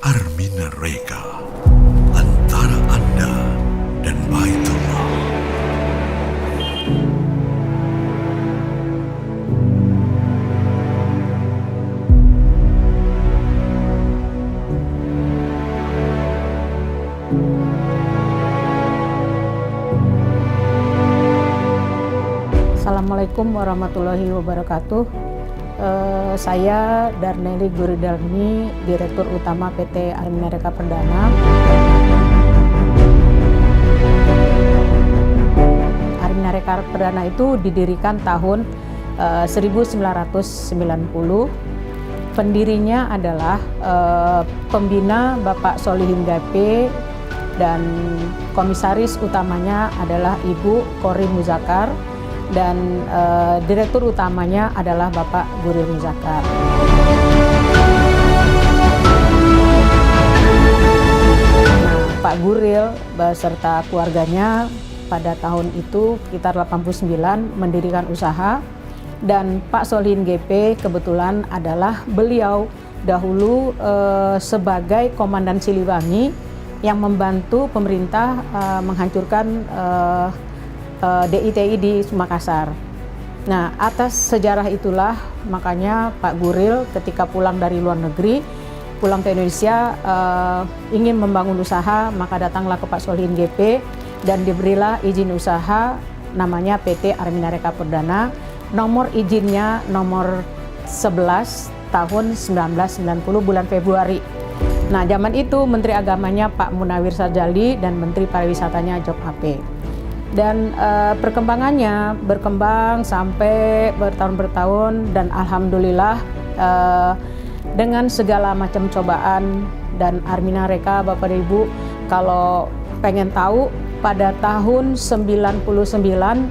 Armina Reka, antara Anda dan Baitullah. Assalamualaikum warahmatullahi wabarakatuh. Saya Darneli Guridalmi, Direktur Utama PT Armina Reka Perdana. Armina Reka Perdana itu didirikan tahun 1990. Pendirinya adalah pembina Bapak Solihin Gape dan komisaris utamanya adalah Ibu Kori Muzakar. Dan direktur utamanya adalah Bapak Guril Muzakar. Nah, Pak Guril beserta keluarganya pada tahun itu sekitar 89 mendirikan usaha, dan Pak Solihin GP kebetulan adalah beliau dahulu sebagai Komandan Siliwangi yang membantu pemerintah menghancurkan DITI di Makassar. Nah, atas sejarah itulah makanya Pak Guril ketika pulang dari luar negeri, pulang ke Indonesia ingin membangun usaha, maka datanglah ke Pak Solihin GP dan diberilah izin usaha namanya PT Armina Reka Perdana. Nomor izinnya nomor 11 tahun 1990 bulan Februari. Nah, zaman itu Menteri Agamanya Pak Munawir Sarjali dan Menteri Pariwisatanya Jok Ape. Dan perkembangannya berkembang sampai bertahun-bertahun, dan alhamdulillah dengan segala macam cobaan. Dan Armina Reka, Bapak dan Ibu, kalau pengen tahu, pada tahun 99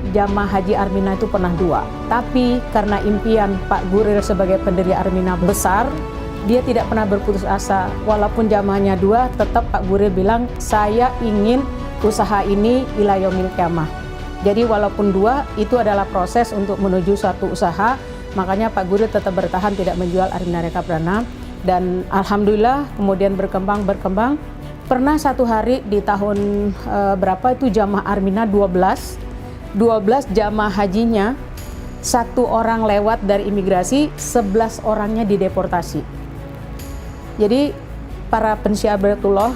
jamaah haji Armina itu pernah 2. Tapi karena impian Pak Guril sebagai pendiri Armina besar, dia tidak pernah berputus asa. Walaupun jamaahnya 2, tetap Pak Guril bilang, saya ingin usaha ini ila yaumil qiyamah. Jadi walaupun 2, itu adalah proses untuk menuju suatu usaha. Makanya Pak Guril tetap bertahan tidak menjual Armina Reka Perdana. Dan alhamdulillah kemudian berkembang. Pernah satu hari di tahun berapa itu jamaah Armina 12 jamaah hajinya, 1 orang lewat dari imigrasi, 11 orangnya dideportasi. Jadi para pensiar Baitullah,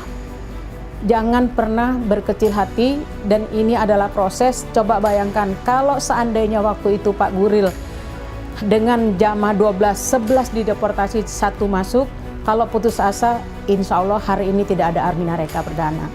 jangan pernah berkecil hati, dan ini adalah proses. Coba bayangkan kalau seandainya waktu itu Pak Guril dengan jamaah 12, 11 dideportasi, 1 masuk, kalau putus asa, insya Allah hari ini tidak ada Armina Reka Perdana.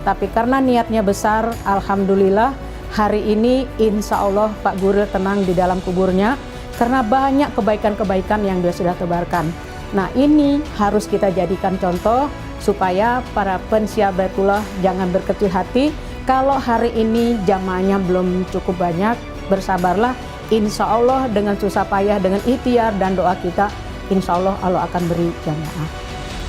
Tapi karena niatnya besar, alhamdulillah hari ini insya Allah Pak Guril tenang di dalam kuburnya, karena banyak kebaikan-kebaikan yang dia sudah tebarkan. Nah, ini harus kita jadikan contoh supaya para pensiar Baitullah jangan berkecil hati. Kalau hari ini jamaahnya belum cukup banyak, bersabarlah. Insya Allah dengan susah payah, dengan ikhtiar dan doa kita, insya Allah Allah akan beri jamaah.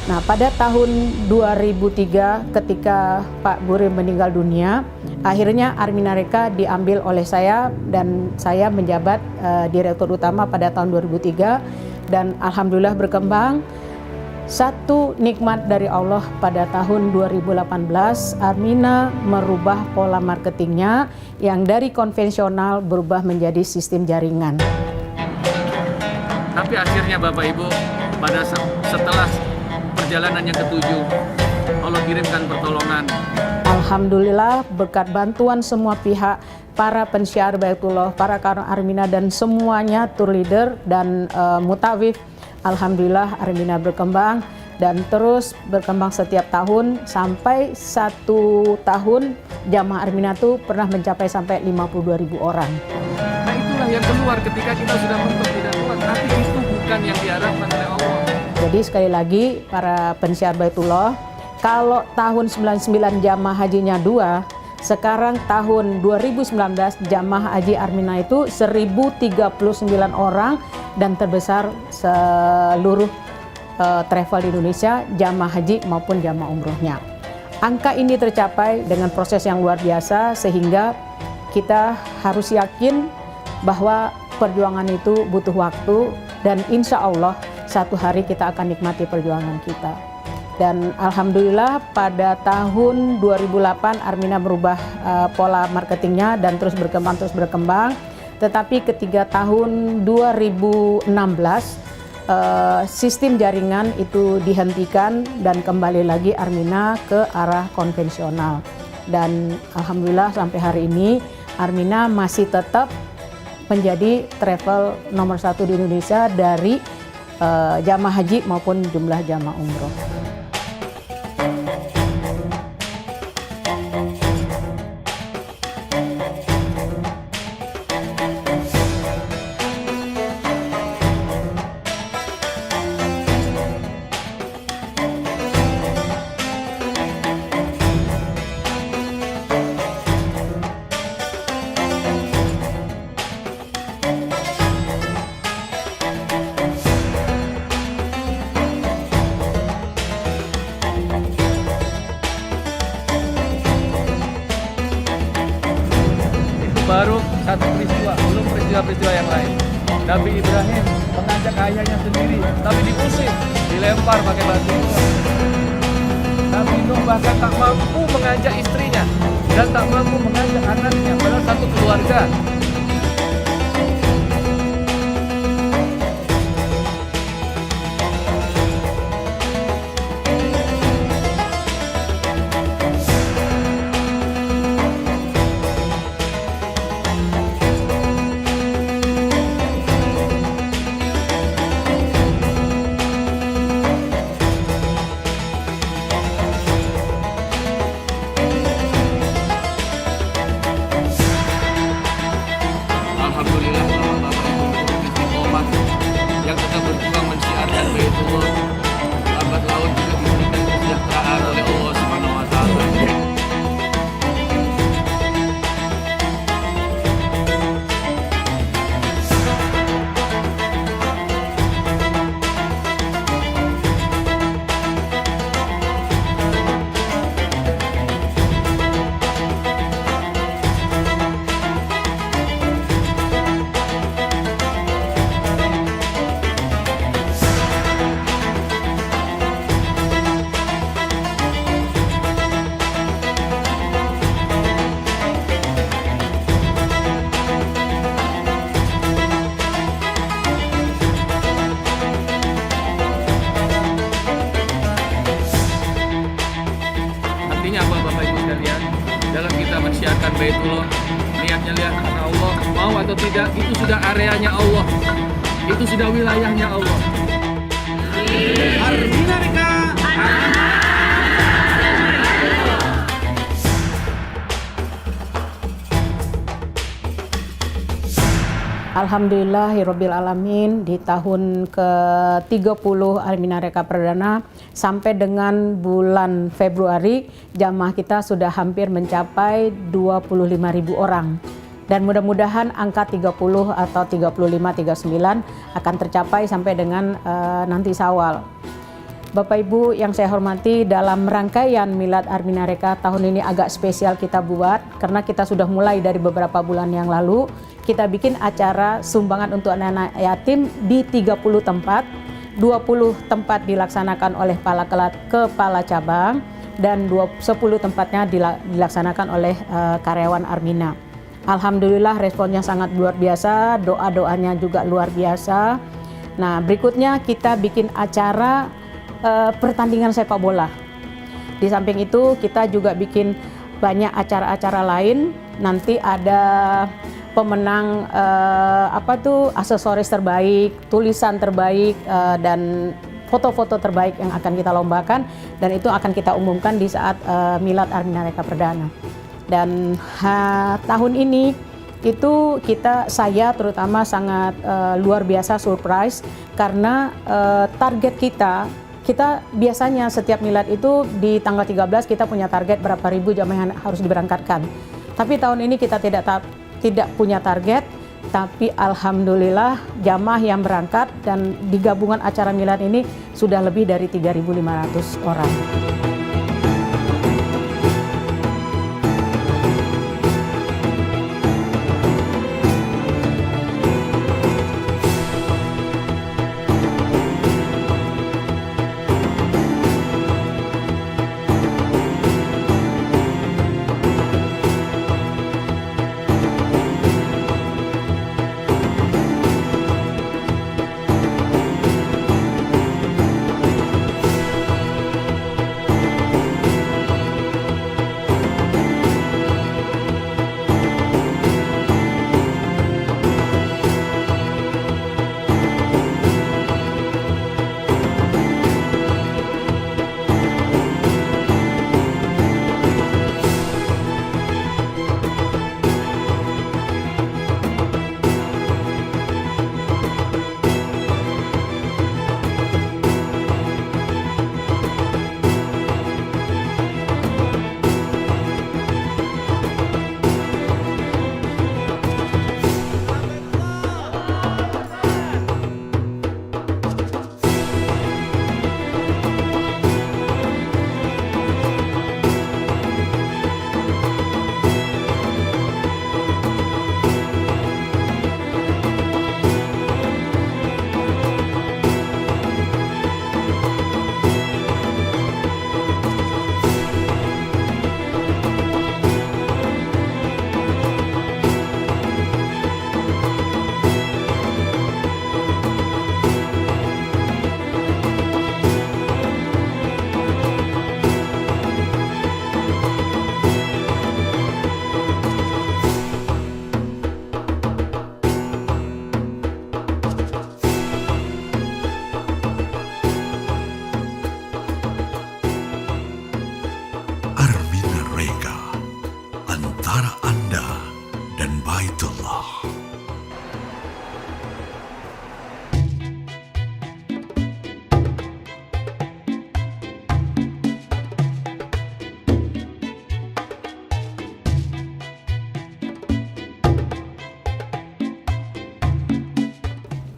Nah, pada tahun 2003 ketika Pak Guril meninggal dunia, akhirnya Armina Reka diambil oleh saya, dan saya menjabat Direktur Utama pada tahun 2003, dan alhamdulillah berkembang. Satu nikmat dari Allah, pada tahun 2018 Armina merubah pola marketingnya yang dari konvensional berubah menjadi sistem jaringan. Tapi akhirnya Bapak Ibu, setelah perjalanan yang ke-7, Allah kirimkan pertolongan. Alhamdulillah berkat bantuan semua pihak, para pensiar Baitullah, para karang Armina dan semuanya, tour leader dan mutawif. Alhamdulillah Armina berkembang dan terus berkembang setiap tahun, sampai 1 tahun jamaah Armina itu pernah mencapai sampai 52.000 orang. Nah, itulah yang keluar ketika kita sudah mentok tidak kuat, tapi itu bukan yang diharapkan oleh Allah. Jadi sekali lagi para pensiar Baitullah, kalau tahun 99 jamaah hajinya 2, sekarang tahun 2019 jamaah haji Armina itu 1039 orang, dan terbesar seluruh travel di Indonesia, jamaah haji maupun jamaah umrohnya. Angka ini tercapai dengan proses yang luar biasa, sehingga kita harus yakin bahwa perjuangan itu butuh waktu, dan insya Allah satu hari kita akan nikmati perjuangan kita. Dan alhamdulillah pada tahun 2008 Armina berubah pola marketingnya dan terus berkembang. Tetapi ketika tahun 2016 sistem jaringan itu dihentikan dan kembali lagi Armina ke arah konvensional. Dan alhamdulillah sampai hari ini Armina masih tetap menjadi travel nomor 1 di Indonesia dari jamaah haji maupun jumlah jamaah umroh. Baru satu peristiwa, belum peristiwa-peristiwa yang lain. Nabi Ibrahim mengajak ayahnya sendiri, tapi diusir, dilempar pakai batu. Nabi Nuh bahkan tak mampu mengajak istrinya dan tak mampu mengajak anaknya, padahal satu keluarga. Alhamdulillah Bapak Ibu istiqomah yang tetap berjuang mensiarkan Baitullah. Lambat laun juga diberikan kesejahteraan oleh Allah Subhanahu wa taala. Artinya apa Bapak Ibu sekalian? Dalam kita mensiarkan Baitullah, niatnya lihat karena Allah, mau atau tidak, itu sudah areanya Allah. Itu sudah wilayahnya Allah. Armina Reka. Alhamdulillahirabbil alamin, di tahun ke-30 Armina Reka Perdana sampai dengan bulan Februari jamaah kita sudah hampir mencapai 25.000 orang. Dan mudah-mudahan angka 30 atau 35-39 akan tercapai sampai dengan nanti Syawal. Bapak Ibu yang saya hormati, dalam rangkaian Milad Armina Reka tahun ini agak spesial kita buat karena kita sudah mulai dari beberapa bulan yang lalu. Kita bikin acara sumbangan untuk anak-anak yatim di 30 tempat, 20 tempat dilaksanakan oleh kepala cabang dan 10 tempatnya dilaksanakan oleh karyawan Armina. Alhamdulillah responnya sangat luar biasa, doa-doanya juga luar biasa. Nah, berikutnya kita bikin acara pertandingan sepak bola. Di samping itu kita juga bikin banyak acara-acara lain. Nanti ada pemenang aksesoris terbaik, tulisan terbaik, dan foto-foto terbaik yang akan kita lombakan, dan itu akan kita umumkan di saat Milad Armina Reka Perdana. Dan tahun ini itu saya terutama sangat luar biasa surprise karena target kita biasanya setiap Milad itu di tanggal 13 kita punya target berapa ribu jamaah yang harus diberangkatkan. Tapi tahun ini kita tidak punya target, tapi alhamdulillah jamaah yang berangkat dan di gabungan acara Milad ini sudah lebih dari 3.500 orang.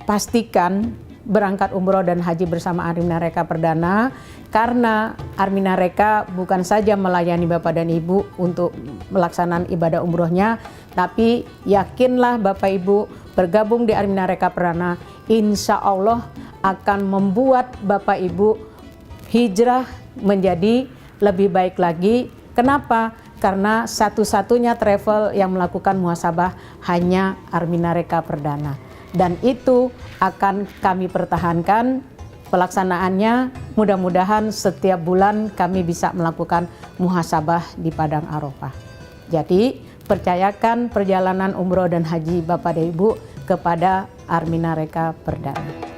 pastikan berangkat umroh dan haji bersama Armina Reka Perdana, karena Armina Reka bukan saja melayani Bapak dan Ibu untuk melaksanaan ibadah umrohnya, tapi yakinlah Bapak Ibu bergabung di Armina Reka Perdana, insya Allah akan membuat Bapak Ibu hijrah menjadi lebih baik lagi. Kenapa? Karena satu-satunya travel yang melakukan muhasabah hanya Armina Reka Perdana. Dan itu akan kami pertahankan pelaksanaannya. Mudah-mudahan setiap bulan kami bisa melakukan muhasabah di Padang Arafah. Jadi percayakan perjalanan umroh dan haji Bapak dan Ibu kepada Armina Reka Perdana.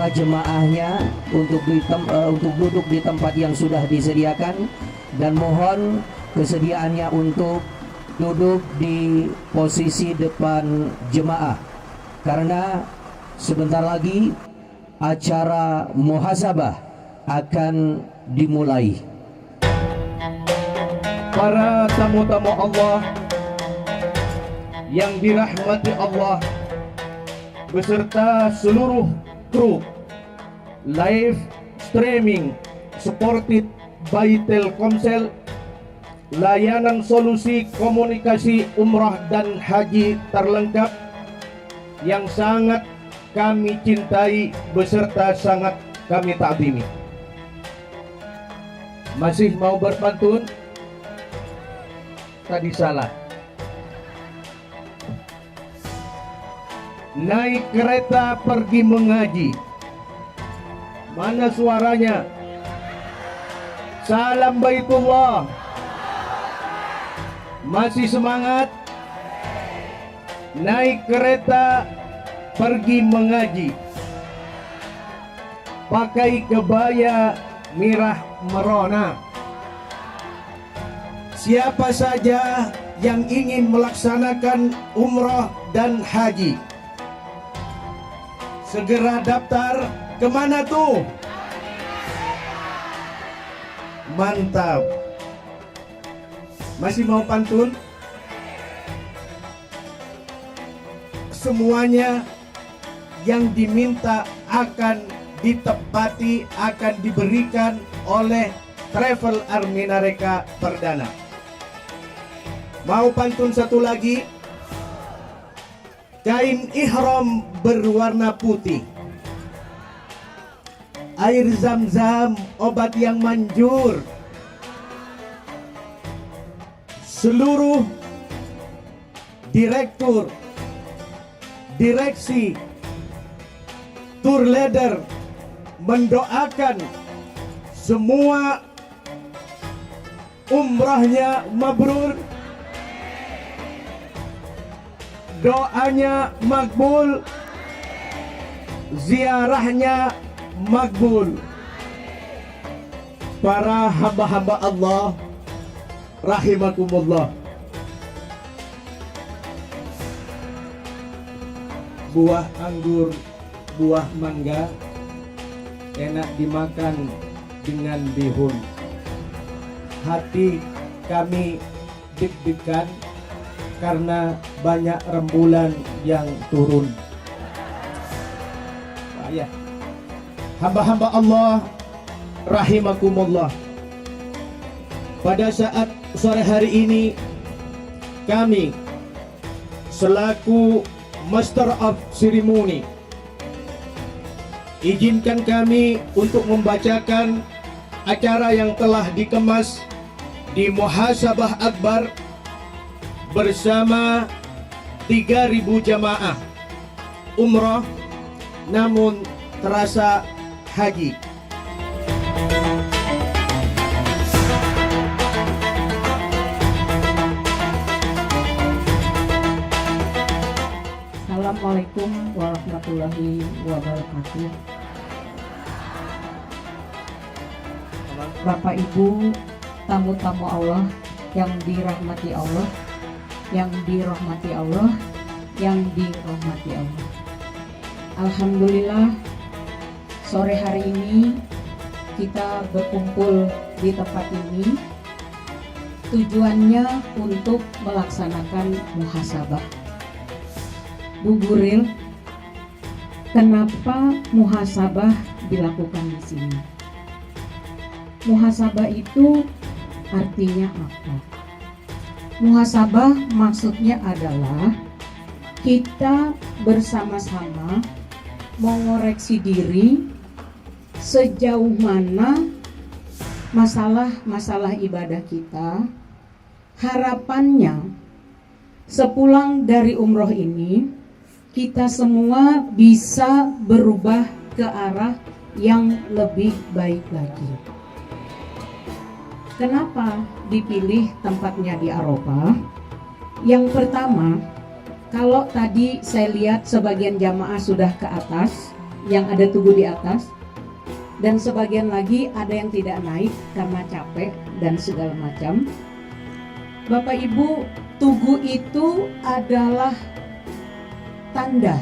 para jemaahnya untuk duduk di tempat yang sudah disediakan, dan mohon kesediaannya untuk duduk di posisi depan jemaah karena sebentar lagi acara muhasabah akan dimulai. Para tamu-tamu Allah yang dirahmati Allah beserta seluruh kru live streaming supported by Telkomsel, layanan solusi komunikasi umrah dan haji terlengkap yang sangat kami cintai beserta sangat kami takzimi. Masih mau berpantun? Tadi salah. Naik kereta pergi mengaji. Mana suaranya? Salam Baitullah. Masih semangat? Naik kereta pergi mengaji. Pakai kebaya merah merona. Siapa saja yang ingin melaksanakan umrah dan haji, segera daftar. Kemana tuh? Mantap. Masih mau pantun? Semuanya yang diminta akan ditepati, akan diberikan oleh Travel Arminareka Perdana. Mau pantun satu lagi. Kain ihram berwarna putih. Air zam-zam obat yang manjur. Seluruh direktur, direksi, tour leader mendoakan semua umrahnya mabrur, doanya makbul, ziarahnya makbul. Para hamba-hamba Allah rahimakumullah. Buah anggur, buah mangga enak dimakan dengan bihun. Hati kami deg-degan karena banyak rembulan yang turun. Ya, hamba-hamba Allah rahimakumullah. Pada saat sore hari ini kami selaku Master of Ceremony izinkan kami untuk membacakan acara yang telah dikemas di Muhasabah Akbar bersama 3.000 jamaah umrah namun terasa haji. Assalamualaikum warahmatullahi wabarakatuh. Bapak Ibu, tamu-tamu Allah yang dirahmati Allah, yang dirahmati Allah, yang dirahmati Allah. Alhamdulillah, sore hari ini kita berkumpul di tempat ini tujuannya untuk melaksanakan muhasabah. Bu Guril, kenapa muhasabah dilakukan di sini? Muhasabah itu artinya apa? Muhasabah maksudnya adalah kita bersama-sama mengoreksi diri sejauh mana masalah-masalah ibadah kita. Harapannya sepulang dari umroh ini kita semua bisa berubah ke arah yang lebih baik lagi. Kenapa dipilih tempatnya di Arafah? Yang pertama, kalau tadi saya lihat sebagian jamaah sudah ke atas, yang ada tugu di atas, dan sebagian lagi ada yang tidak naik karena capek dan segala macam. Bapak Ibu, tugu itu adalah tanda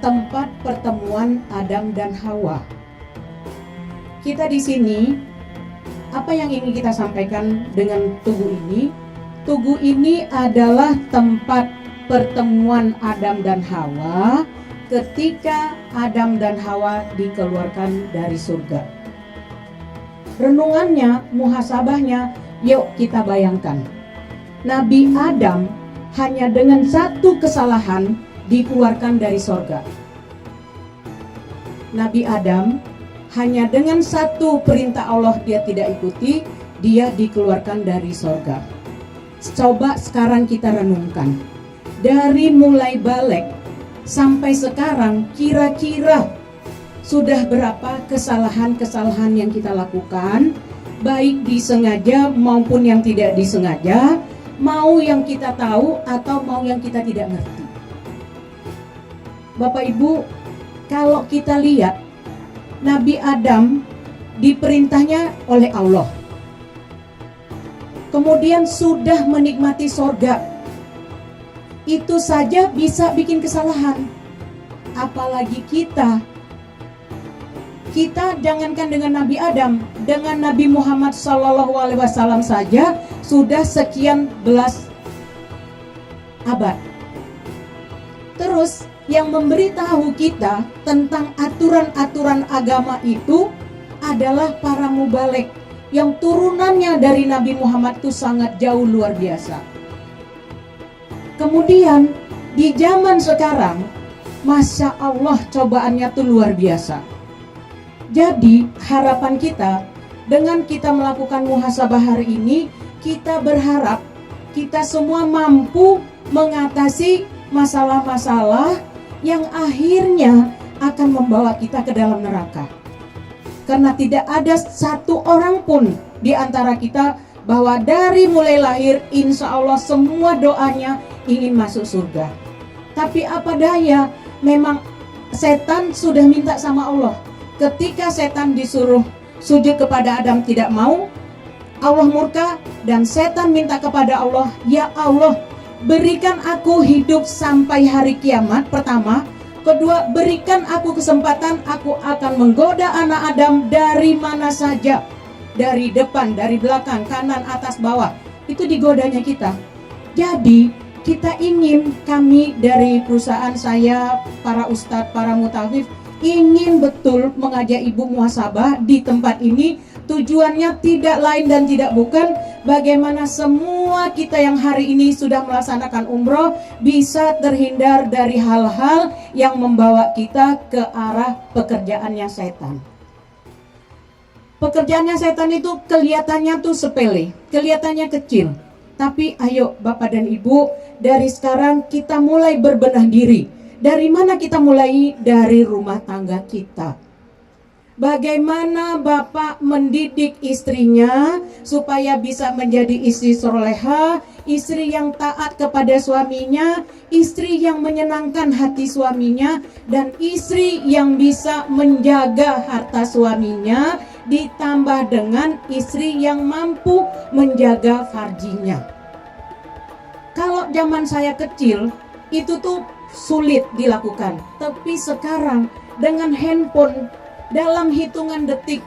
tempat pertemuan Adam dan Hawa. Kita di sini, apa yang ingin kita sampaikan dengan tugu ini? Tugu ini adalah tempat pertemuan Adam dan Hawa ketika Adam dan Hawa dikeluarkan dari surga. Renungannya, muhasabahnya, yuk kita bayangkan. Nabi Adam hanya dengan satu kesalahan dikeluarkan dari surga. Nabi Adam hanya dengan satu perintah Allah dia tidak ikuti, dia dikeluarkan dari surga. Coba sekarang kita renungkan. Dari mulai balik sampai sekarang kira-kira sudah berapa kesalahan-kesalahan yang kita lakukan, baik disengaja maupun yang tidak disengaja, mau yang kita tahu atau mau yang kita tidak ngerti. Bapak Ibu, kalau kita lihat Nabi Adam diperintahnya oleh Allah, kemudian sudah menikmati sorga, itu saja bisa bikin kesalahan. Apalagi kita jangankan dengan Nabi Adam, dengan Nabi Muhammad SAW saja sudah sekian belas abad. Terus yang memberitahu kita tentang aturan-aturan agama itu adalah para mubalek yang turunannya dari Nabi Muhammad itu sangat jauh luar biasa. Kemudian di zaman sekarang, Masya Allah cobaannya tuh luar biasa. Jadi harapan kita dengan kita melakukan muhasabah hari ini, kita berharap kita semua mampu mengatasi masalah-masalah yang akhirnya akan membawa kita ke dalam neraka. Karena tidak ada satu orang pun di antara kita bahwa dari mulai lahir insya Allah semua doanya ingin masuk surga. Tapi apa daya, memang setan sudah minta sama Allah. Ketika setan disuruh sujud kepada Adam tidak mau, Allah murka dan setan minta kepada Allah, ya Allah, berikan aku hidup sampai hari kiamat pertama. Kedua, berikan aku kesempatan, aku akan menggoda anak Adam dari mana saja. Dari depan, dari belakang, kanan, atas, bawah. Itu digodanya kita. Jadi, kita ingin, kami dari perusahaan saya, para ustadz, para mutawif, ingin betul mengajak ibu muhasabah di tempat ini. Tujuannya tidak lain dan tidak bukan bagaimana semua kita yang hari ini sudah melaksanakan umroh bisa terhindar dari hal-hal yang membawa kita ke arah pekerjaannya setan. Pekerjaannya setan itu kelihatannya tuh sepele, kelihatannya kecil. Tapi ayo Bapak dan Ibu, dari sekarang kita mulai berbenah diri. Dari mana kita mulai? Dari rumah tangga kita. Bagaimana Bapak mendidik istrinya supaya bisa menjadi istri soleha, istri yang taat kepada suaminya, istri yang menyenangkan hati suaminya, dan istri yang bisa menjaga harta suaminya, ditambah dengan istri yang mampu menjaga farjinya. Kalau zaman saya kecil, itu tuh sulit dilakukan. Tapi sekarang dengan handphone, dalam hitungan detik,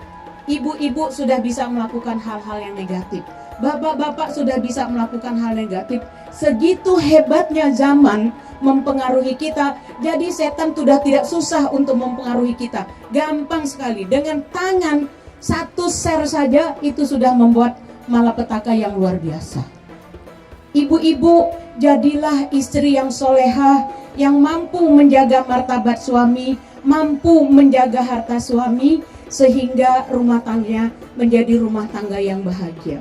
ibu-ibu sudah bisa melakukan hal-hal yang negatif. Bapak-bapak sudah bisa melakukan hal negatif. Segitu hebatnya zaman mempengaruhi kita. Jadi setan sudah tidak susah untuk mempengaruhi kita. Gampang sekali. Dengan tangan satu share saja itu sudah membuat malapetaka yang luar biasa. Ibu-ibu, jadilah istri yang solehah, yang mampu menjaga martabat suami, mampu menjaga harta suami, sehingga rumah tangganya menjadi rumah tangga yang bahagia.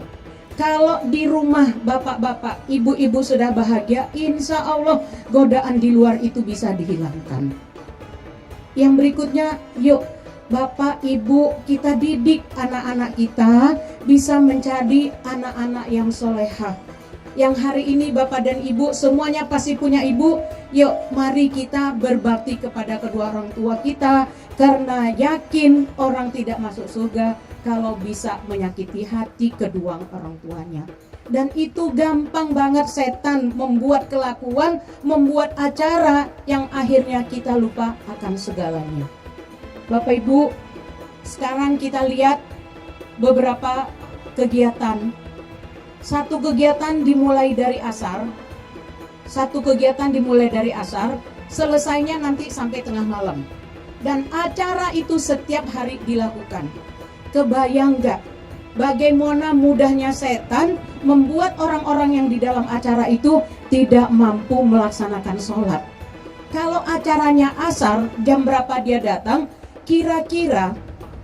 Kalau di rumah bapak-bapak, ibu-ibu sudah bahagia, insya Allah godaan di luar itu bisa dihilangkan. Yang berikutnya, yuk bapak, ibu, kita didik anak-anak kita bisa menjadi anak-anak yang solehah. Yang hari ini bapak dan ibu semuanya pasti punya ibu. Yuk mari kita berbakti kepada kedua orang tua kita, karena yakin orang tidak masuk surga kalau bisa menyakiti hati kedua orang tuanya. Dan itu gampang banget setan membuat kelakuan, membuat acara yang akhirnya kita lupa akan segalanya. Bapak Ibu, sekarang kita lihat beberapa kegiatan. Satu kegiatan dimulai dari asar, selesainya nanti sampai tengah malam. Dan acara itu setiap hari dilakukan. Kebayang gak bagaimana mudahnya setan membuat orang-orang yang di dalam acara itu tidak mampu melaksanakan sholat. Kalau acaranya asar, jam berapa dia datang? Kira-kira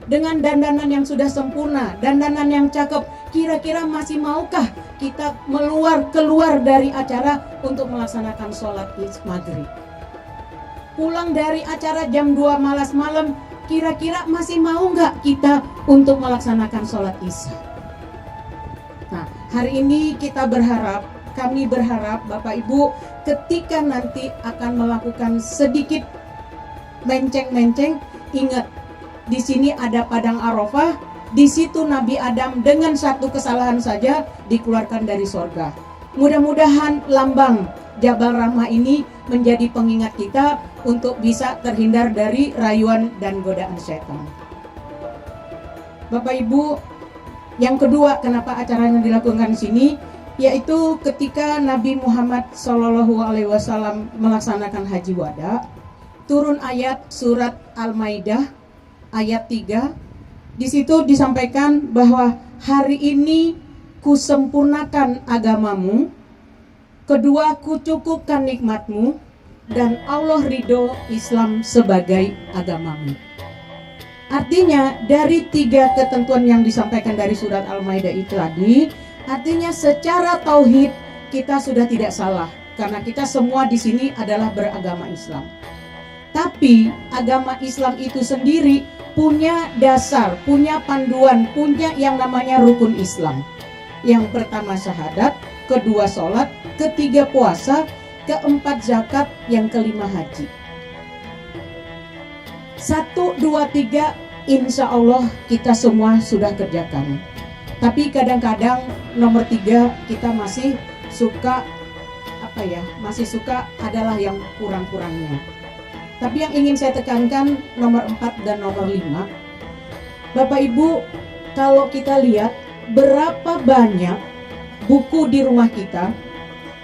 dengan dandanan yang sudah sempurna, dandanan yang cakep, kira-kira masih maukah kita keluar dari acara untuk melaksanakan sholat maghrib? Pulang dari acara jam 2 malam, kira-kira masih mau nggak kita untuk melaksanakan sholat isya? Nah, hari ini kami berharap Bapak Ibu ketika nanti akan melakukan sedikit menceng-menceng, ingat, di sini ada padang Arafah, di situ Nabi Adam dengan satu kesalahan saja dikeluarkan dari surga. Mudah-mudahan lambang Jabal Rahmah ini menjadi pengingat kita untuk bisa terhindar dari rayuan dan godaan setan. Bapak Ibu, yang kedua kenapa acaranya dilakukan di sini, yaitu ketika Nabi Muhammad SAW melaksanakan haji wada, turun ayat surat Al-Maidah ayat 3, Di situ disampaikan bahwa hari ini kusempurnakan agamamu, kedua kucukupkan nikmatmu, dan Allah ridho Islam sebagai agamamu. Artinya dari 3 ketentuan yang disampaikan dari surat Al-Maidah itu tadi, artinya secara tauhid kita sudah tidak salah karena kita semua di sini adalah beragama Islam. Tapi agama Islam itu sendiri punya dasar, punya panduan, punya yang namanya rukun Islam. Yang pertama syahadat, kedua sholat, ketiga puasa, keempat zakat, yang kelima haji. 1, 2, 3 insya Allah kita semua sudah kerjakan. Tapi kadang-kadang nomor 3 kita masih suka masih suka adalah yang kurang-kurangnya. Tapi yang ingin saya tekankan nomor 4 dan nomor 5. Bapak Ibu, kalau kita lihat berapa banyak buku di rumah kita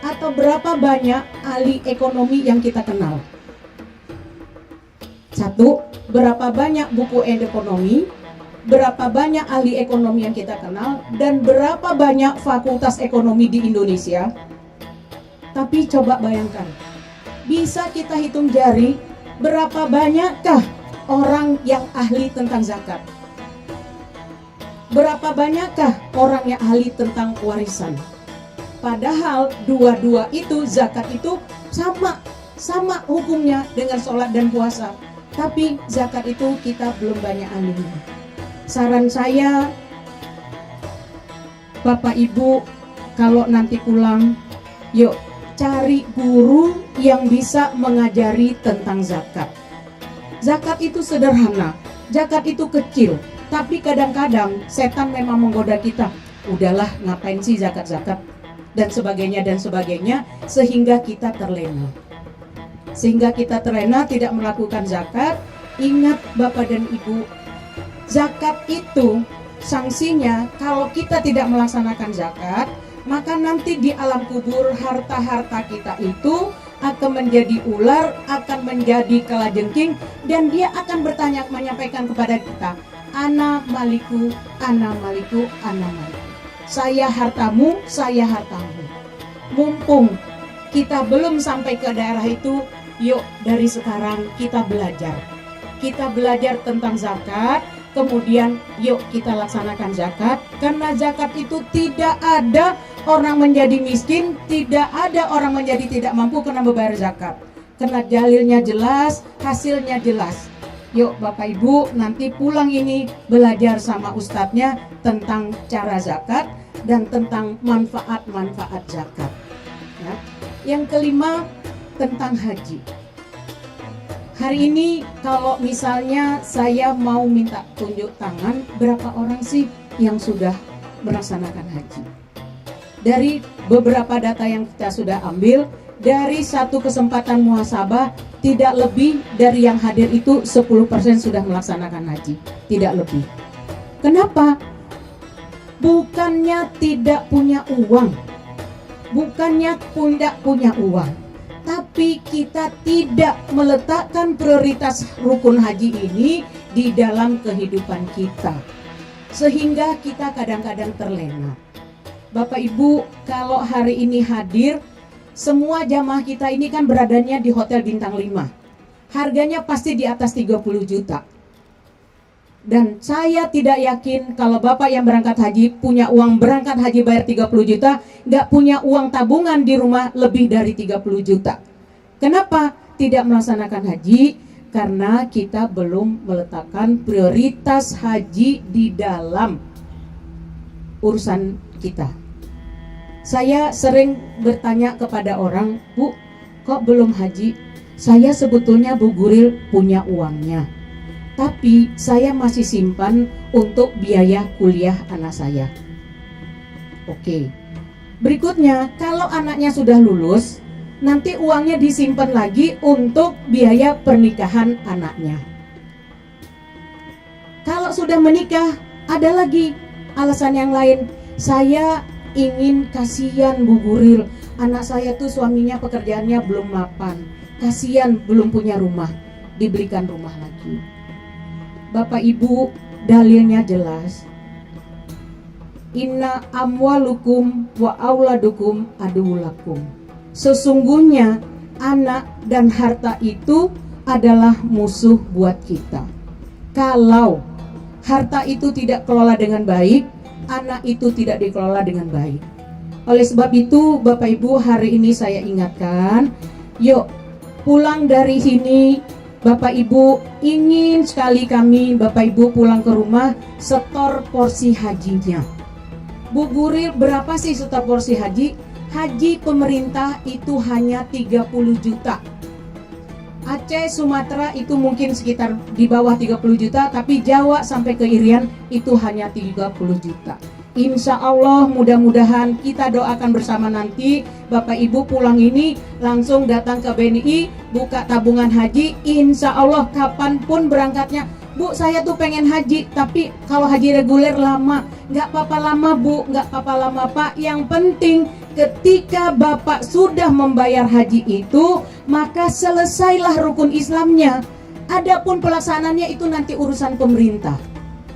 atau berapa banyak ahli ekonomi yang kita kenal. 1, berapa banyak buku ekonomi, berapa banyak ahli ekonomi yang kita kenal, dan berapa banyak fakultas ekonomi di Indonesia. Tapi coba bayangkan, bisa kita hitung jari berapa banyakkah orang yang ahli tentang zakat? Berapa banyakkah orang yang ahli tentang warisan? Padahal dua-dua itu, zakat itu sama hukumnya dengan sholat dan puasa. Tapi zakat itu kita belum banyak ahlinya. Saran saya, Bapak Ibu, kalau nanti pulang, yuk cari guru yang bisa mengajari tentang zakat. Zakat itu sederhana, zakat itu kecil, tapi kadang-kadang setan memang menggoda kita. Udahlah, ngapain sih zakat-zakat dan sebagainya, sehingga kita terlena. Tidak melakukan zakat. Ingat Bapak dan Ibu, zakat itu sanksinya kalau kita tidak melaksanakan zakat, maka nanti di alam kubur harta-harta kita itu akan menjadi ular, akan menjadi kalajengking, dan dia akan menyampaikan kepada kita, ana maliku, ana maliku, ana maliku. Saya hartamu, saya hartamu. Mumpung kita belum sampai ke daerah itu, yuk dari sekarang kita belajar. Kita belajar tentang zakat, kemudian yuk kita laksanakan zakat. Karena zakat itu tidak ada orang menjadi miskin, tidak ada orang menjadi tidak mampu karena membayar zakat. Karena dalilnya jelas, hasilnya jelas. Yuk Bapak Ibu, nanti pulang ini belajar sama ustadznya tentang cara zakat dan tentang manfaat-manfaat zakat. Ya. Yang kelima, tentang haji. Hari ini kalau misalnya saya mau minta tunjuk tangan, berapa orang sih yang sudah melaksanakan haji? Dari beberapa data yang kita sudah ambil, dari satu kesempatan muhasabah, tidak lebih dari yang hadir itu 10% sudah melaksanakan haji. Tidak lebih. Kenapa? Bukannya tidak punya uang, bukannya tidak punya uang, tapi kita tidak meletakkan prioritas rukun haji ini di dalam kehidupan kita, sehingga kita kadang-kadang terlena. Bapak Ibu, kalau hari ini hadir, semua jamaah kita ini kan beradanya di hotel bintang 5. Harganya pasti di atas 30 juta. Dan saya tidak yakin kalau Bapak yang berangkat haji punya uang berangkat haji bayar 30 juta, nggak punya uang tabungan di rumah lebih dari 30 juta. Kenapa tidak melaksanakan haji? Karena kita belum meletakkan prioritas haji di dalam urusan kita. Saya sering bertanya kepada orang, Bu, kok belum haji? Saya sebetulnya Bu Guril punya uangnya, tapi saya masih simpan untuk biaya kuliah anak saya. Oke. Berikutnya, kalau anaknya sudah lulus, nanti uangnya disimpan lagi untuk biaya pernikahan anaknya. Kalau sudah menikah, ada lagi alasan yang lain. Saya ingin, kasihan Bu Guril, anak saya tuh suaminya pekerjaannya belum mapan, kasihan belum punya rumah, diberikan rumah lagi. Bapak Ibu, dalilnya jelas. Inna amwalukum wa auladukum aduulakum. Sesungguhnya anak dan harta itu adalah musuh buat kita. Kalau harta itu tidak kelola dengan baik, anak itu tidak dikelola dengan baik. Oleh sebab itu, Bapak Ibu, hari ini saya ingatkan, yuk pulang dari sini, Bapak Ibu, ingin sekali kami Bapak Ibu pulang ke rumah setor porsi hajinya. Bu Guril, berapa sih setor porsi haji? Haji pemerintah itu hanya 30 juta. Aceh, Sumatera itu mungkin sekitar di bawah 30 juta, tapi Jawa sampai ke Irian itu hanya 30 juta. Insya Allah mudah-mudahan kita doakan bersama nanti Bapak Ibu pulang ini langsung datang ke BNI, buka tabungan haji. Insya Allah kapanpun berangkatnya, Bu saya tuh pengen haji, tapi kalau haji reguler lama. Nggak apa-apa lama Bu, nggak apa-apa lama Pak. Yang penting ketika Bapak sudah membayar haji itu, maka selesailah rukun Islamnya. Adapun pelaksanaannya itu nanti urusan pemerintah,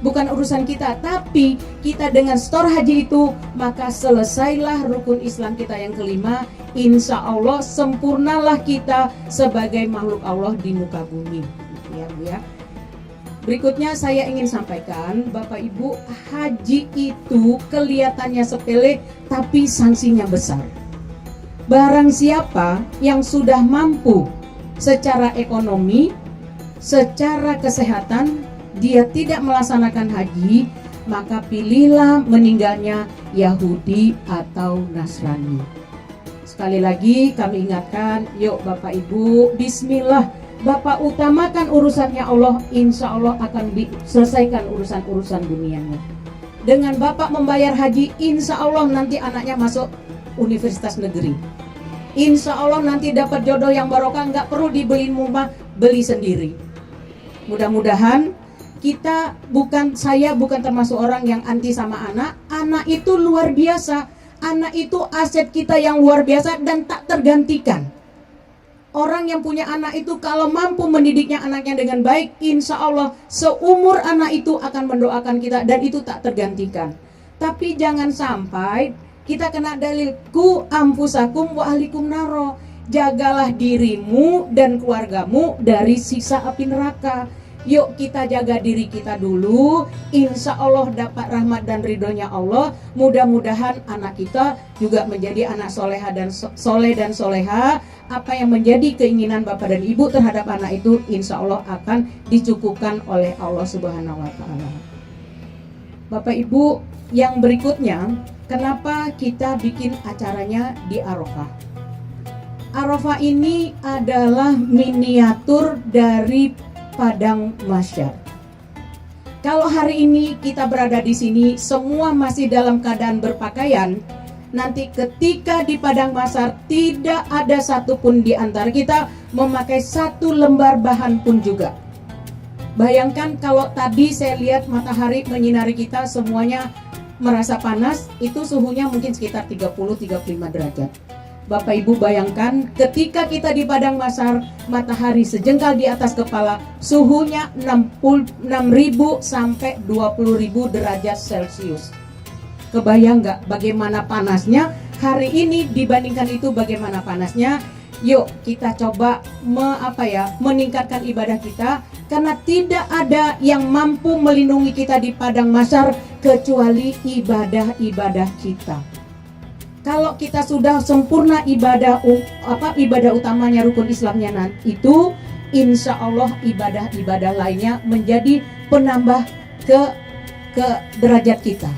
bukan urusan kita. Tapi kita dengan setor haji itu, maka selesailah rukun Islam kita yang kelima. Insya Allah sempurnalah kita sebagai makhluk Allah di muka bumi. Ya Bu ya. Berikutnya saya ingin sampaikan, Bapak Ibu, haji itu kelihatannya sepele tapi sanksinya besar. Barang siapa yang sudah mampu secara ekonomi, secara kesehatan, dia tidak melaksanakan haji, maka pilihlah meninggalnya Yahudi atau Nasrani. Sekali lagi kami ingatkan, yuk Bapak Ibu, bismillah, Bapak utamakan urusannya Allah, insya Allah akan diselesaikan urusan-urusan dunianya. Dengan Bapak membayar haji, insya Allah nanti anaknya masuk universitas negeri. Insya Allah nanti dapat jodoh yang barokah, nggak perlu dibeliin rumah, beli sendiri. Mudah-mudahan saya bukan termasuk orang yang anti sama anak. Anak itu luar biasa, anak itu aset kita yang luar biasa dan tak tergantikan. Orang yang punya anak itu kalau mampu mendidiknya anaknya dengan baik, insya Allah seumur anak itu akan mendoakan kita dan itu tak tergantikan. Tapi jangan sampai kita kena dalil ku amfusakum wa ahlikum naro. Jagalah dirimu dan keluargamu dari siksa api neraka. Yuk kita jaga diri kita dulu, insya Allah dapat rahmat dan ridhonya Allah. Mudah-mudahan anak kita juga menjadi anak soleha dan soleh dan soleha. Apa yang menjadi keinginan Bapak dan Ibu terhadap anak itu insya Allah akan dicukupkan oleh Allah Subhanahu wa Ta'ala. Bapak Ibu, yang berikutnya, kenapa kita bikin acaranya di Arafah? Arafah ini adalah miniatur dari Padang Mahsyar. Kalau hari ini kita berada di sini, semua masih dalam keadaan berpakaian. Nanti ketika di Padang Mahsyar tidak ada satupun di antara kita memakai satu lembar bahan pun juga. Bayangkan kalau tadi saya lihat matahari menyinari kita, semuanya merasa panas, itu suhunya mungkin sekitar 30-35 derajat. Bapak Ibu bayangkan ketika kita di Padang Mahsyar, matahari sejengkal di atas kepala, suhunya 6.000 sampai 20.000 derajat Celcius. Kebayang nggak bagaimana panasnya? Hari ini dibandingkan itu bagaimana panasnya? Yuk kita coba meningkatkan ibadah kita, karena tidak ada yang mampu melindungi kita di Padang Mahsyar kecuali ibadah-ibadah kita. Kalau kita sudah sempurna ibadah utamanya rukun Islamnya itu, insya Allah ibadah-ibadah lainnya menjadi penambah ke derajat kita.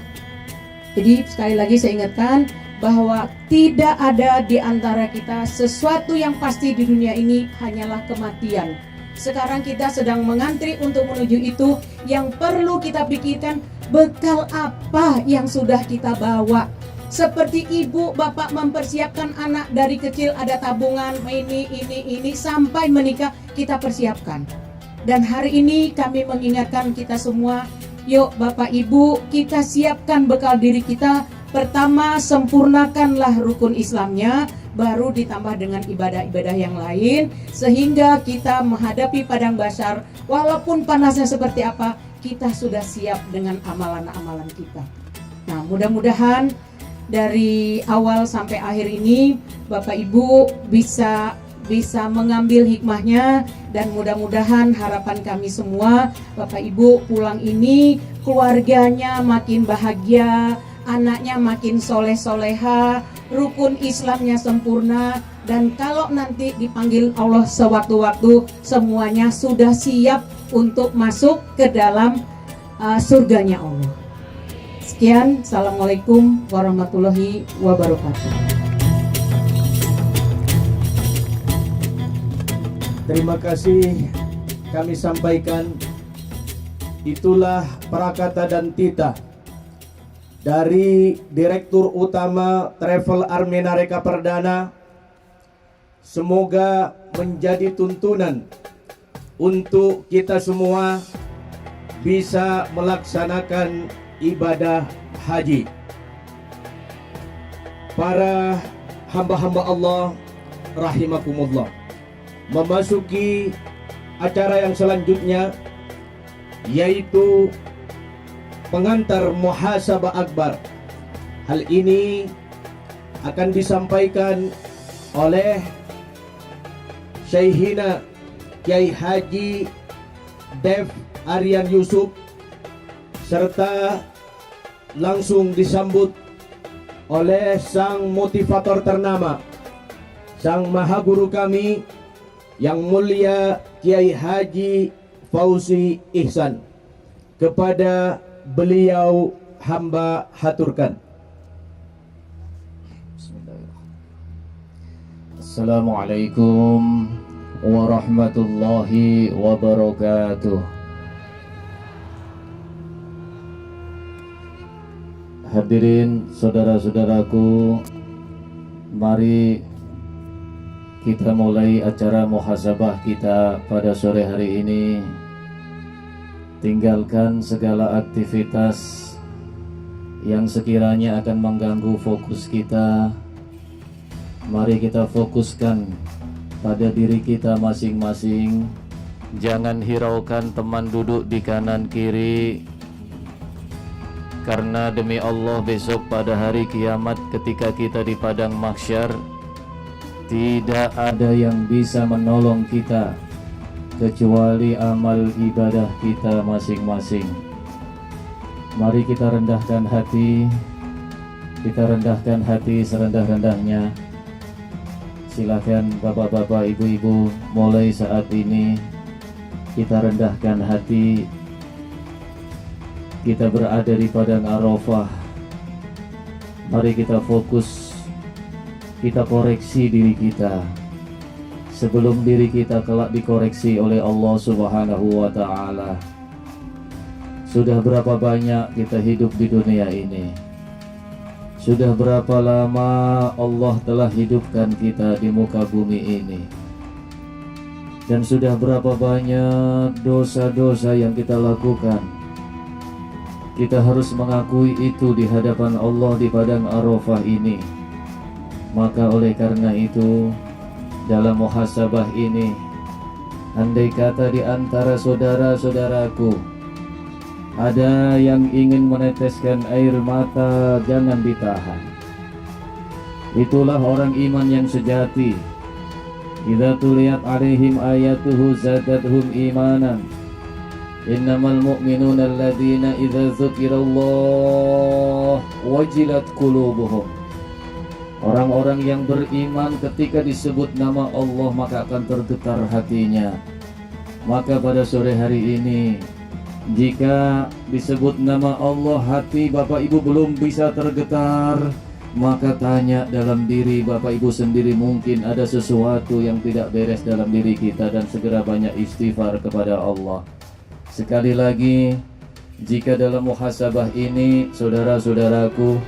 Jadi sekali lagi saya ingatkan bahwa tidak ada di antara kita sesuatu yang pasti di dunia ini, hanyalah kematian. Sekarang kita sedang mengantri untuk menuju itu. Yang perlu kita pikirkan, bekal apa yang sudah kita bawa. Seperti ibu bapak mempersiapkan anak dari kecil, ada tabungan ini sampai menikah kita persiapkan. Dan hari ini kami mengingatkan kita semua, yuk Bapak Ibu, kita siapkan bekal diri kita. Pertama, sempurnakanlah rukun Islamnya, baru ditambah dengan ibadah-ibadah yang lain, sehingga kita menghadapi Padang Mahsyar walaupun panasnya seperti apa, kita sudah siap dengan amalan-amalan kita. Nah, mudah-mudahan dari awal sampai akhir ini Bapak Ibu bisa mengambil hikmahnya, dan mudah-mudahan harapan kami semua Bapak Ibu pulang ini keluarganya makin bahagia, anaknya makin soleh-soleha, rukun Islamnya sempurna, dan kalau nanti dipanggil Allah sewaktu-waktu semuanya sudah siap untuk masuk ke dalam surganya Allah. Sekian, Assalamualaikum warahmatullahi wabarakatuh. Terima kasih kami sampaikan. Itulah Prakata dan Tita dari Direktur Utama Travel Armena Reka Perdana. Semoga menjadi tuntunan untuk kita semua bisa melaksanakan ibadah haji. Para hamba-hamba Allah rahimakumullah, memasuki acara yang selanjutnya, yaitu pengantar muhasabah akbar. Hal ini akan disampaikan oleh Syekhina Kiai Haji Dev Aryan Yusuf, serta langsung disambut oleh sang motivator ternama, sang maha guru kami yang mulia Kiai Haji Fauzi Ihsan. Kepada beliau hamba haturkan. Assalamualaikum warahmatullahi wabarakatuh. Hadirin saudara-saudaraku, mari kita mulai acara muhasabah kita pada sore hari ini. Tinggalkan segala aktivitas yang sekiranya akan mengganggu fokus kita. Mari kita fokuskan pada diri kita masing-masing. Jangan hiraukan teman duduk di kanan kiri, karena demi Allah besok pada hari kiamat ketika kita di padang mahsyar, tidak ada yang bisa menolong kita kecuali amal ibadah kita masing-masing. Mari kita rendahkan hati, serendah-rendahnya. Silakan bapak-bapak, ibu-ibu, mulai saat ini kita rendahkan hati. Kita berada di padang Arafah. Mari kita fokus, kita koreksi diri kita sebelum diri kita kelak dikoreksi oleh Allah Subhanahu wa ta'ala. Sudah berapa banyak kita hidup di dunia ini? Sudah berapa lama Allah telah hidupkan kita di muka bumi ini? Dan sudah berapa banyak dosa-dosa yang kita lakukan? Kita harus mengakui itu di hadapan Allah di padang Arafah ini. Maka oleh karena itu, dalam muhasabah ini, andai kata di antara saudara-saudaraku ada yang ingin meneteskan air mata, jangan ditahan. Itulah orang iman yang sejati. Idza tuliyat alaihim ayatuhu zadatuhum imanan. Innamal mu'minuna alladzina idza dzukirallah wajilat qulubuhum. Orang-orang yang beriman ketika disebut nama Allah maka akan tergetar hatinya. Maka pada sore hari ini, jika disebut nama Allah hati Bapak Ibu belum bisa tergetar, maka tanya dalam diri Bapak Ibu sendiri, mungkin ada sesuatu yang tidak beres dalam diri kita, dan segera banyak istighfar kepada Allah. Sekali lagi, jika dalam muhasabah ini saudara-saudaraku,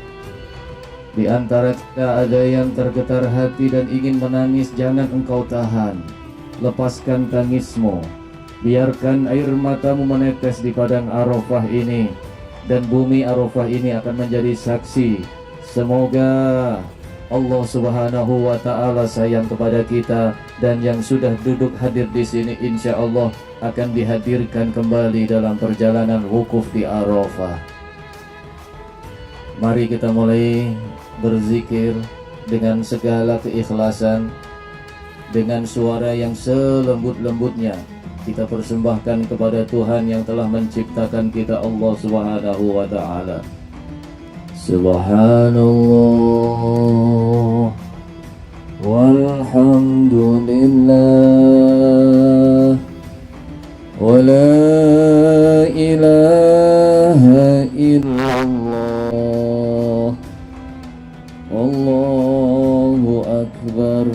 di antara kita ada yang tergetar hati dan ingin menangis, jangan engkau tahan. Lepaskan tangismu. Biarkan air matamu menetes di padang Arafah ini, dan bumi Arafah ini akan menjadi saksi. Semoga Allah Subhanahu wa Ta'ala sayang kepada kita, dan yang sudah duduk hadir di sini insya Allah akan dihadirkan kembali dalam perjalanan wukuf di Arafah. Mari kita mulai berzikir dengan segala keikhlasan, dengan suara yang selembut-lembutnya. Kita persembahkan kepada Tuhan yang telah menciptakan kita, Allah Subhanahu wa Ta'ala. Subhanallah walhamdulillah wa la ilaha illallah, Allahu akbar.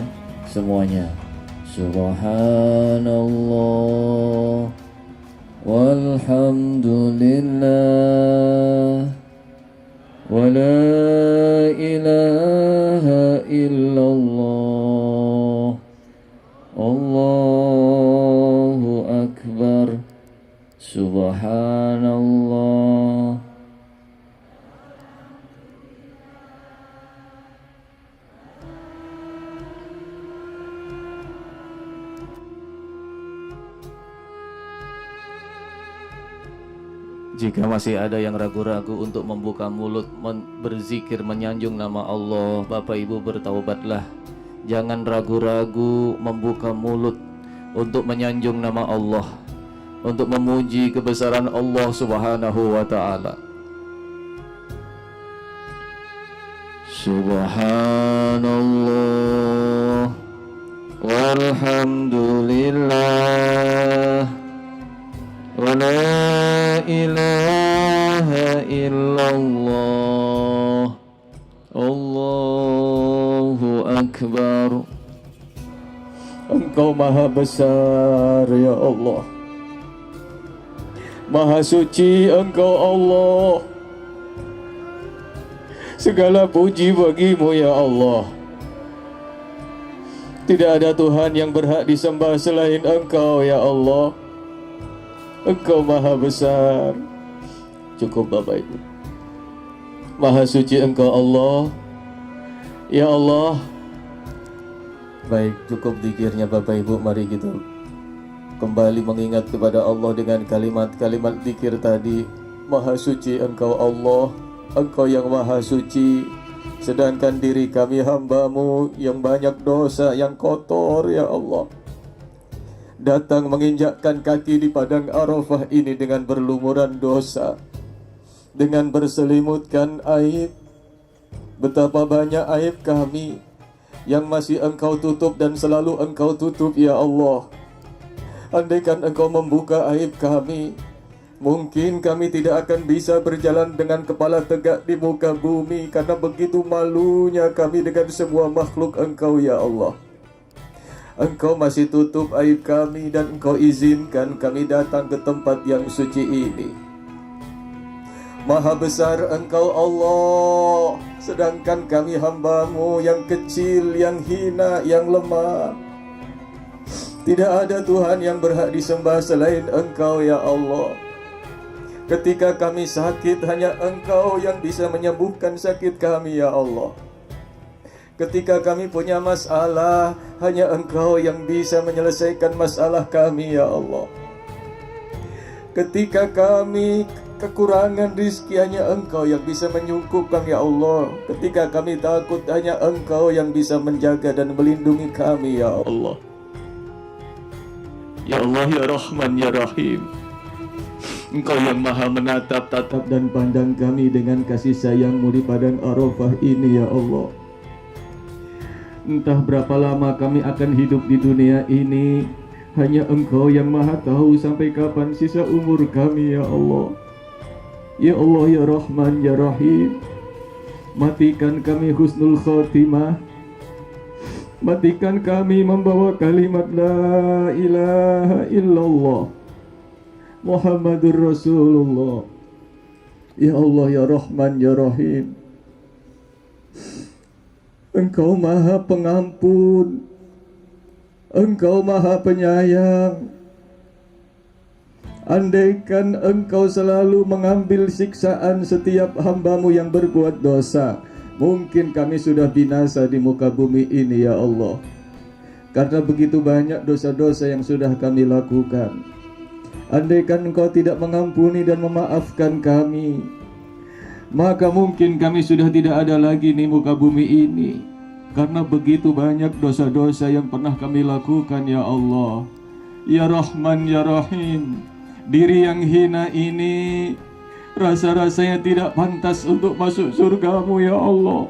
Semuanya Subhanallah walhamdulillah wa la ilaha illallah, Allahu akbar. Subhanallah. Jika masih ada yang ragu-ragu untuk membuka mulut berzikir menyanjung nama Allah, Bapak Ibu bertaubatlah. Jangan ragu-ragu membuka mulut untuk menyanjung nama Allah, untuk memuji kebesaran Allah Subhanahu wa Ta'ala. Subhanallah walhamdulillah wa la ilaha illallah, Allahu akbar. Engkau maha besar ya Allah, maha suci Engkau Allah. Segala puji bagimu ya Allah. Tidak ada Tuhan yang berhak disembah selain Engkau ya Allah. Engkau maha besar. Cukup Bapak Ibu. Maha suci Engkau Allah. Ya Allah. Baik, cukup zikirnya Bapak Ibu. Mari kita kembali mengingat kepada Allah dengan kalimat-kalimat zikir tadi. Maha suci Engkau Allah, Engkau yang maha suci. Sedangkan diri kami hamba-Mu yang banyak dosa, yang kotor ya Allah, datang menginjakkan kaki di padang Arafah ini dengan berlumuran dosa, dengan berselimutkan aib. Betapa banyak aib kami yang masih Engkau tutup dan selalu Engkau tutup ya Allah. Andaikan Engkau membuka aib kami, mungkin kami tidak akan bisa berjalan dengan kepala tegak di muka bumi, karena begitu malunya kami dengan semua makhluk Engkau ya Allah. Engkau masih tutup aib kami dan Engkau izinkan kami datang ke tempat yang suci ini. Maha besar Engkau Allah, sedangkan kami hamba-Mu yang kecil, yang hina, yang lemah. Tidak ada Tuhan yang berhak disembah selain Engkau ya Allah. Ketika kami sakit, hanya Engkau yang bisa menyembuhkan sakit kami ya Allah. Ketika kami punya masalah, hanya Engkau yang bisa menyelesaikan masalah kami ya Allah. Ketika kami kekurangan rezeki, hanya Engkau yang bisa menyukupkan ya Allah. Ketika kami takut, hanya Engkau yang bisa menjaga dan melindungi kami ya Allah. Ya Allah ya Rahman ya Rahim, Engkau yang maha menatap-tatap dan pandang kami dengan kasih sayang-Mu di padang Arafah ini ya Allah. Entah berapa lama kami akan hidup di dunia ini, hanya Engkau yang maha tahu sampai kapan sisa umur kami ya Allah. Ya Allah ya Rahman ya Rahim, matikan kami husnul khotimah, matikan kami membawa kalimat la ilaha illallah Muhammadur Rasulullah. Ya Allah ya Rahman ya Rahim, Engkau maha pengampun, Engkau maha penyayang. Andaikan Engkau selalu mengambil siksaan setiap hamba-Mu yang berbuat dosa, Mungkin kami sudah binasa di muka bumi ini ya Allah, karena begitu banyak dosa-dosa yang sudah kami lakukan. Andaikan Engkau tidak mengampuni dan memaafkan kami, maka mungkin kami sudah tidak ada lagi di muka bumi ini, karena begitu banyak dosa-dosa yang pernah kami lakukan ya Allah. Ya Rahman ya Rahim, diri yang hina ini rasa-rasanya tidak pantas untuk masuk surgamu ya Allah.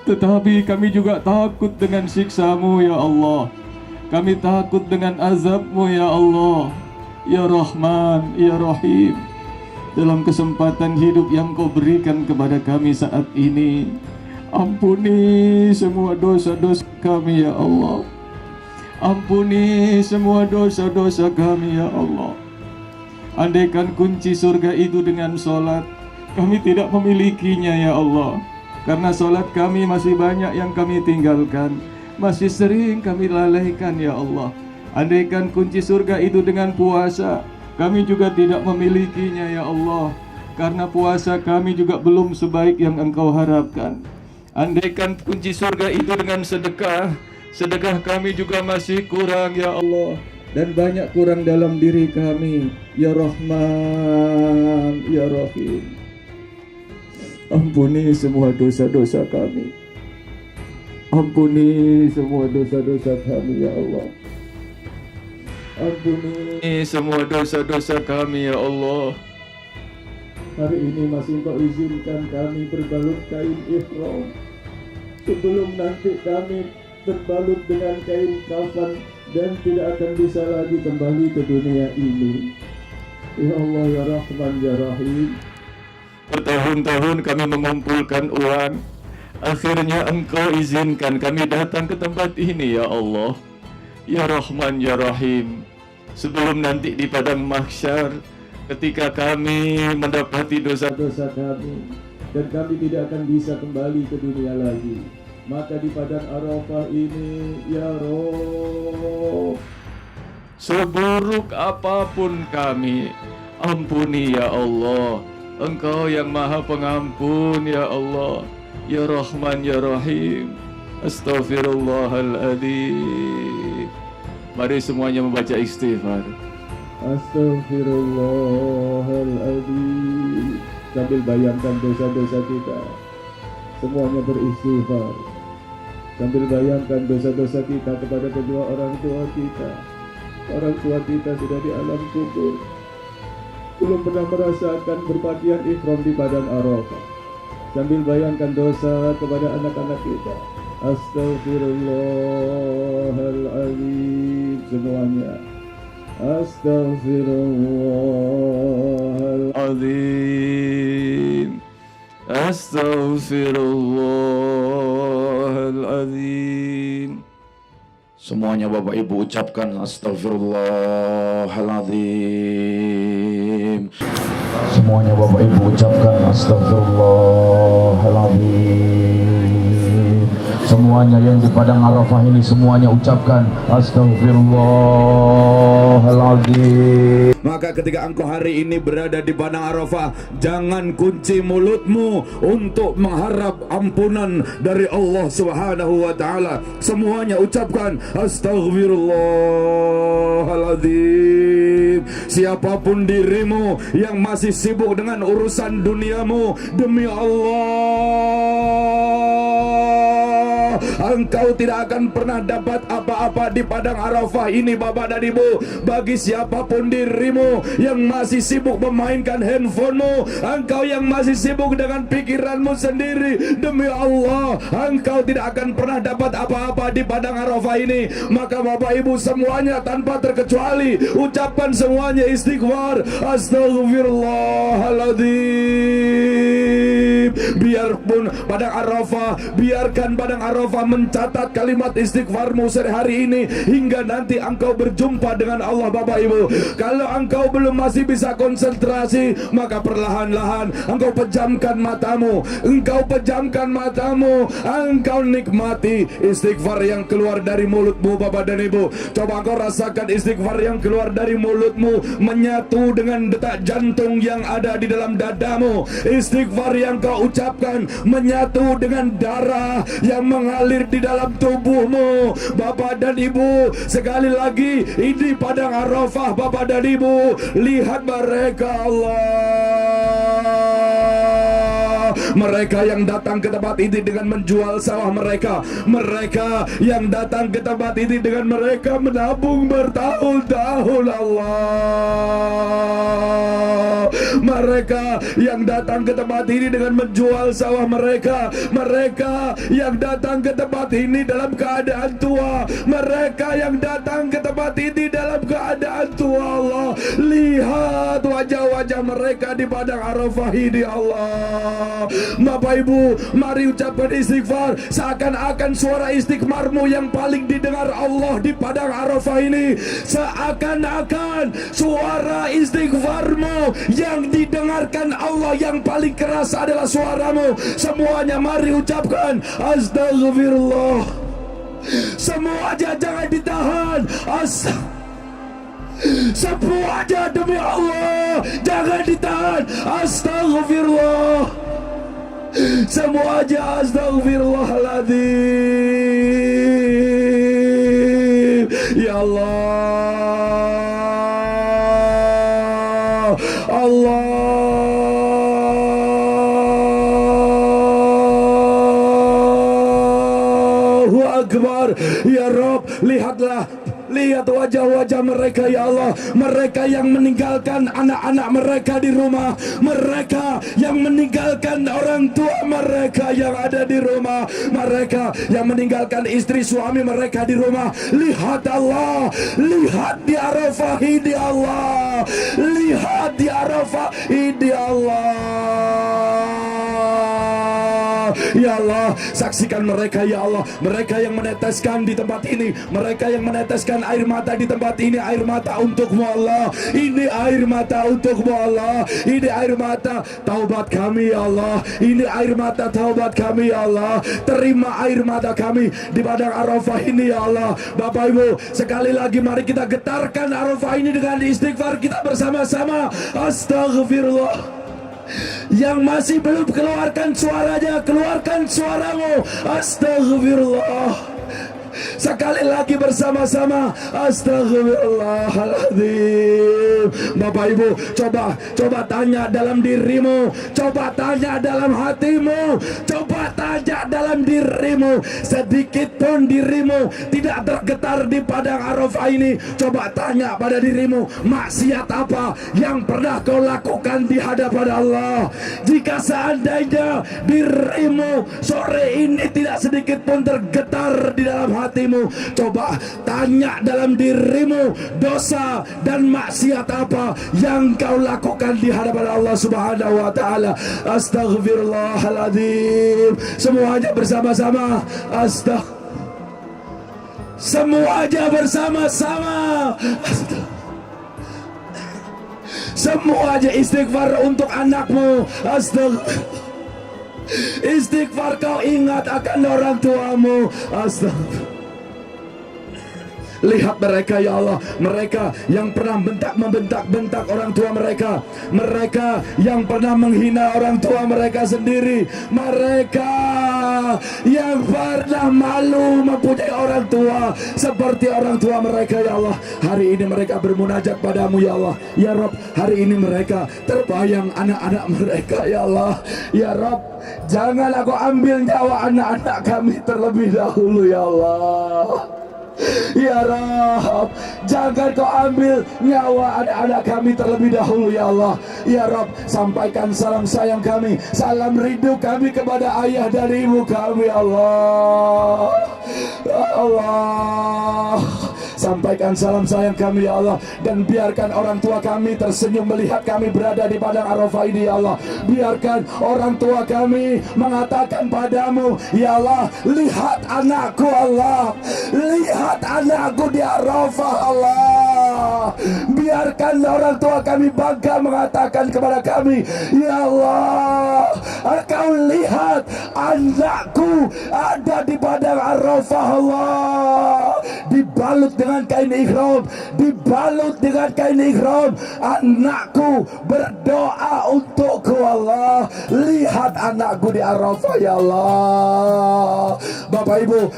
Tetapi kami juga takut dengan siksamu ya Allah. Kami takut dengan azabmu ya Allah. Ya Rahman, ya Rahim, dalam kesempatan hidup yang Kau berikan kepada kami saat ini, ampuni semua dosa-dosa kami ya Allah. Ampuni semua dosa-dosa kami ya Allah. Andaikan kunci surga itu dengan solat, kami tidak memilikinya ya Allah, karena solat kami masih banyak yang kami tinggalkan, masih sering kami lalaikan ya Allah. Andaikan kunci surga itu dengan puasa, kami juga tidak memilikinya ya Allah, karena puasa kami juga belum sebaik yang Engkau harapkan. Andaikan kunci surga itu dengan sedekah, sedekah kami juga masih kurang ya Allah, dan banyak kurang dalam diri kami. Ya Rahman, ya Rahim, ampuni semua dosa-dosa kami. Ampuni semua dosa-dosa kami ya Allah. Ampuni semua dosa-dosa kami ya Allah. Hari ini masih Engkau izinkan kami berbalut kain ihram, sebelum nanti kami terbalut dengan kain kafan dan tidak akan bisa lagi kembali ke dunia ini. Ya Allah ya Rahman ya Rahim, bertahun-tahun kami mengumpulkan uang, akhirnya Engkau izinkan kami datang ke tempat ini ya Allah. Ya Rahman ya Rahim, sebelum nanti di padang mahsyar, ketika kami mendapati dosa-dosa kami dan kami tidak akan bisa kembali ke dunia lagi, maka di padang Arafah ini ya Roh, seburuk apapun kami, ampuni ya Allah. Engkau yang maha pengampun ya Allah. Ya Rahman ya Rahim, astaghfirullahaladzim. Mari semuanya membaca istighfar. Astaghfirullahaladzim. Sambil bayangkan dosa-dosa kita, semuanya beristighfar. Sambil bayangkan dosa-dosa kita kepada kedua orang tua kita. Orang tua kita sudah di alam kubur, belum pernah merasakan berpakaian ihram di padang Arafah. Sambil bayangkan dosa kepada anak-anak kita. Astaghfirullahaladzim semuanya. Astaghfirullahaladzim. Astaghfirullahaladzim. Semuanya Bapak Ibu ucapkan astagfirullahaladzim. Semuanya Bapak Ibu ucapkan astagfirullahaladzim. Semuanya yang di padang Arafah ini semuanya ucapkan astagfirullahaladzim. Maka ketika engkau hari ini berada di padang Arafah, jangan kunci mulutmu untuk mengharap ampunan dari Allah Subhanahu wa taala. Semuanya ucapkan astaghfirullahaladzim. Siapapun dirimu yang masih sibuk dengan urusan duniamu, demi Allah, engkau tidak akan pernah dapat apa-apa di padang Arafah ini Bapak dan Ibu. Bagi siapapun dirimu yang masih sibuk memainkan handphonemu, engkau yang masih sibuk dengan pikiranmu sendiri, demi Allah, engkau tidak akan pernah dapat apa-apa di padang Arafah ini. Maka Bapak Ibu semuanya tanpa terkecuali ucapkan semuanya istighfar, astagfirullahaladzim. Biarpun padang Arafah biarkan Padang Arafah mencatat kalimat istighfarmu sehari ini hingga nanti engkau berjumpa dengan Allah. Bapak Ibu, kalau engkau belum masih bisa konsentrasi, maka perlahan-lahan engkau pejamkan matamu, engkau nikmati istighfar yang keluar dari mulutmu. Bapak dan Ibu, coba engkau rasakan istighfar yang keluar dari mulutmu menyatu dengan detak jantung yang ada di dalam dadamu. Istighfar yang kau ucapkan menyatu dengan darah yang mengalir di dalam tubuhmu. Bapak dan Ibu, sekali lagi ini Padang Arafah. Bapak dan Ibu, lihat mereka, Allah, mereka yang datang ke tempat ini dengan menjual sawah mereka, mereka yang datang ke tempat ini dengan mereka menabung bertahun-tahun, Allah, mereka yang datang ke tempat ini dengan menjual sawah mereka, mereka yang datang ke tempat ini dalam keadaan tua, mereka yang datang ke tempat ini dalam keadaan tua, Allah, lihat wajah-wajah mereka di Padang Arafah ini, Allah. Bapak Ibu, mari ucapkan istighfar seakan-akan suara istighfarmu yang paling didengar Allah di Padang Arafah ini, seakan-akan suara istighfarmu yang didengarkan Allah yang paling keras adalah suaramu. Semuanya mari ucapkan astagfirullah. Semuanya jangan ditahan. Semuanya demi Allah jangan ditahan. Astagfirullah. Semuanya astagfirullahaladzim. Ya Allah, Allahu Akbar. Ya Rabb, lihatlah, lihat wajah-wajah mereka, ya Allah. Mereka yang meninggalkan anak-anak mereka di rumah, mereka yang meninggalkan orang tua mereka yang ada di rumah, mereka yang meninggalkan istri suami mereka di rumah. Lihat Allah, lihat di Arafah ini, Allah, lihat di Arafah ini, Allah. Ya Allah, saksikan mereka, ya Allah, mereka yang meneteskan di tempat ini, mereka yang meneteskan air mata di tempat ini, air mata untukmu, Allah. Ini air mata untukmu, Allah. Ini air mata taubat kami, ya Allah. Ini air mata taubat kami, ya Allah. Terima air mata kami di Padang Arafah ini, ya Allah. Bapak Ibu, sekali lagi mari kita getarkan Arafah ini dengan istighfar kita bersama-sama. Astagfirullah. Yang masih belum keluarkan suaranya, keluarkan suaramu. Astagfirullah. Sekali lagi bersama-sama. Astagfirullahaladzim. Bapak Ibu, coba tanya dalam dirimu, coba tanya dalam hatimu, coba tanya dalam dirimu. Sedikit pun dirimu tidak tergetar di Padang Arafah ini. Coba tanya pada dirimu, maksiat apa yang pernah kau lakukan di hadapan Allah. Jika seandainya dirimu sore ini tidak sedikit pun tergetar di dalam hatimu, coba tanya dalam dirimu, dosa dan maksiat apa yang kau lakukan di hadapan Allah Subhanahu wa taala. Astagfirullahaladzim. Semuanya bersama-sama. Semuanya bersama-sama. Semuanya istighfar untuk anakmu. Istighfar, kau ingat akan orang tuamu. Lihat mereka, ya Allah, mereka yang pernah membentak orang tua mereka, mereka yang pernah menghina orang tua mereka sendiri, mereka yang pernah malu mempunyai orang tua seperti orang tua mereka, ya Allah. Hari ini mereka bermunajat padamu, ya Allah. Ya Rabb, hari ini mereka terbayang anak-anak mereka, ya Allah. Ya Rabb, janganlah kau ambil nyawa anak-anak kami terlebih dahulu, ya Allah. Ya Rabb, jangan kau ambil nyawa anak-anak kami terlebih dahulu, ya Allah. Ya Rabb, sampaikan salam sayang kami, salam rindu kami kepada ayah dan ibu kami, Allah. Allah, sampaikan sampaikan salam sayang kami ya Allah. Dan biarkan orang tua kami tersenyum melihat kami berada di padang Arafah ini ya Allah. Biarkan orang tua kami mengatakan padamu, ya Allah, lihat anakku Allah, lihat anakku di Arafah Allah. Biarkan orang tua kami bangga mengatakan kepada kami, ya Allah, Engkau lihat anakku ada di padang Arafah Allah, dibalut dengan kain ihram, dibalut dengan kain ihram. Anakku berdoa untukku Allah, lihat anakku di Arafah ya Allah. Bapak Ibu,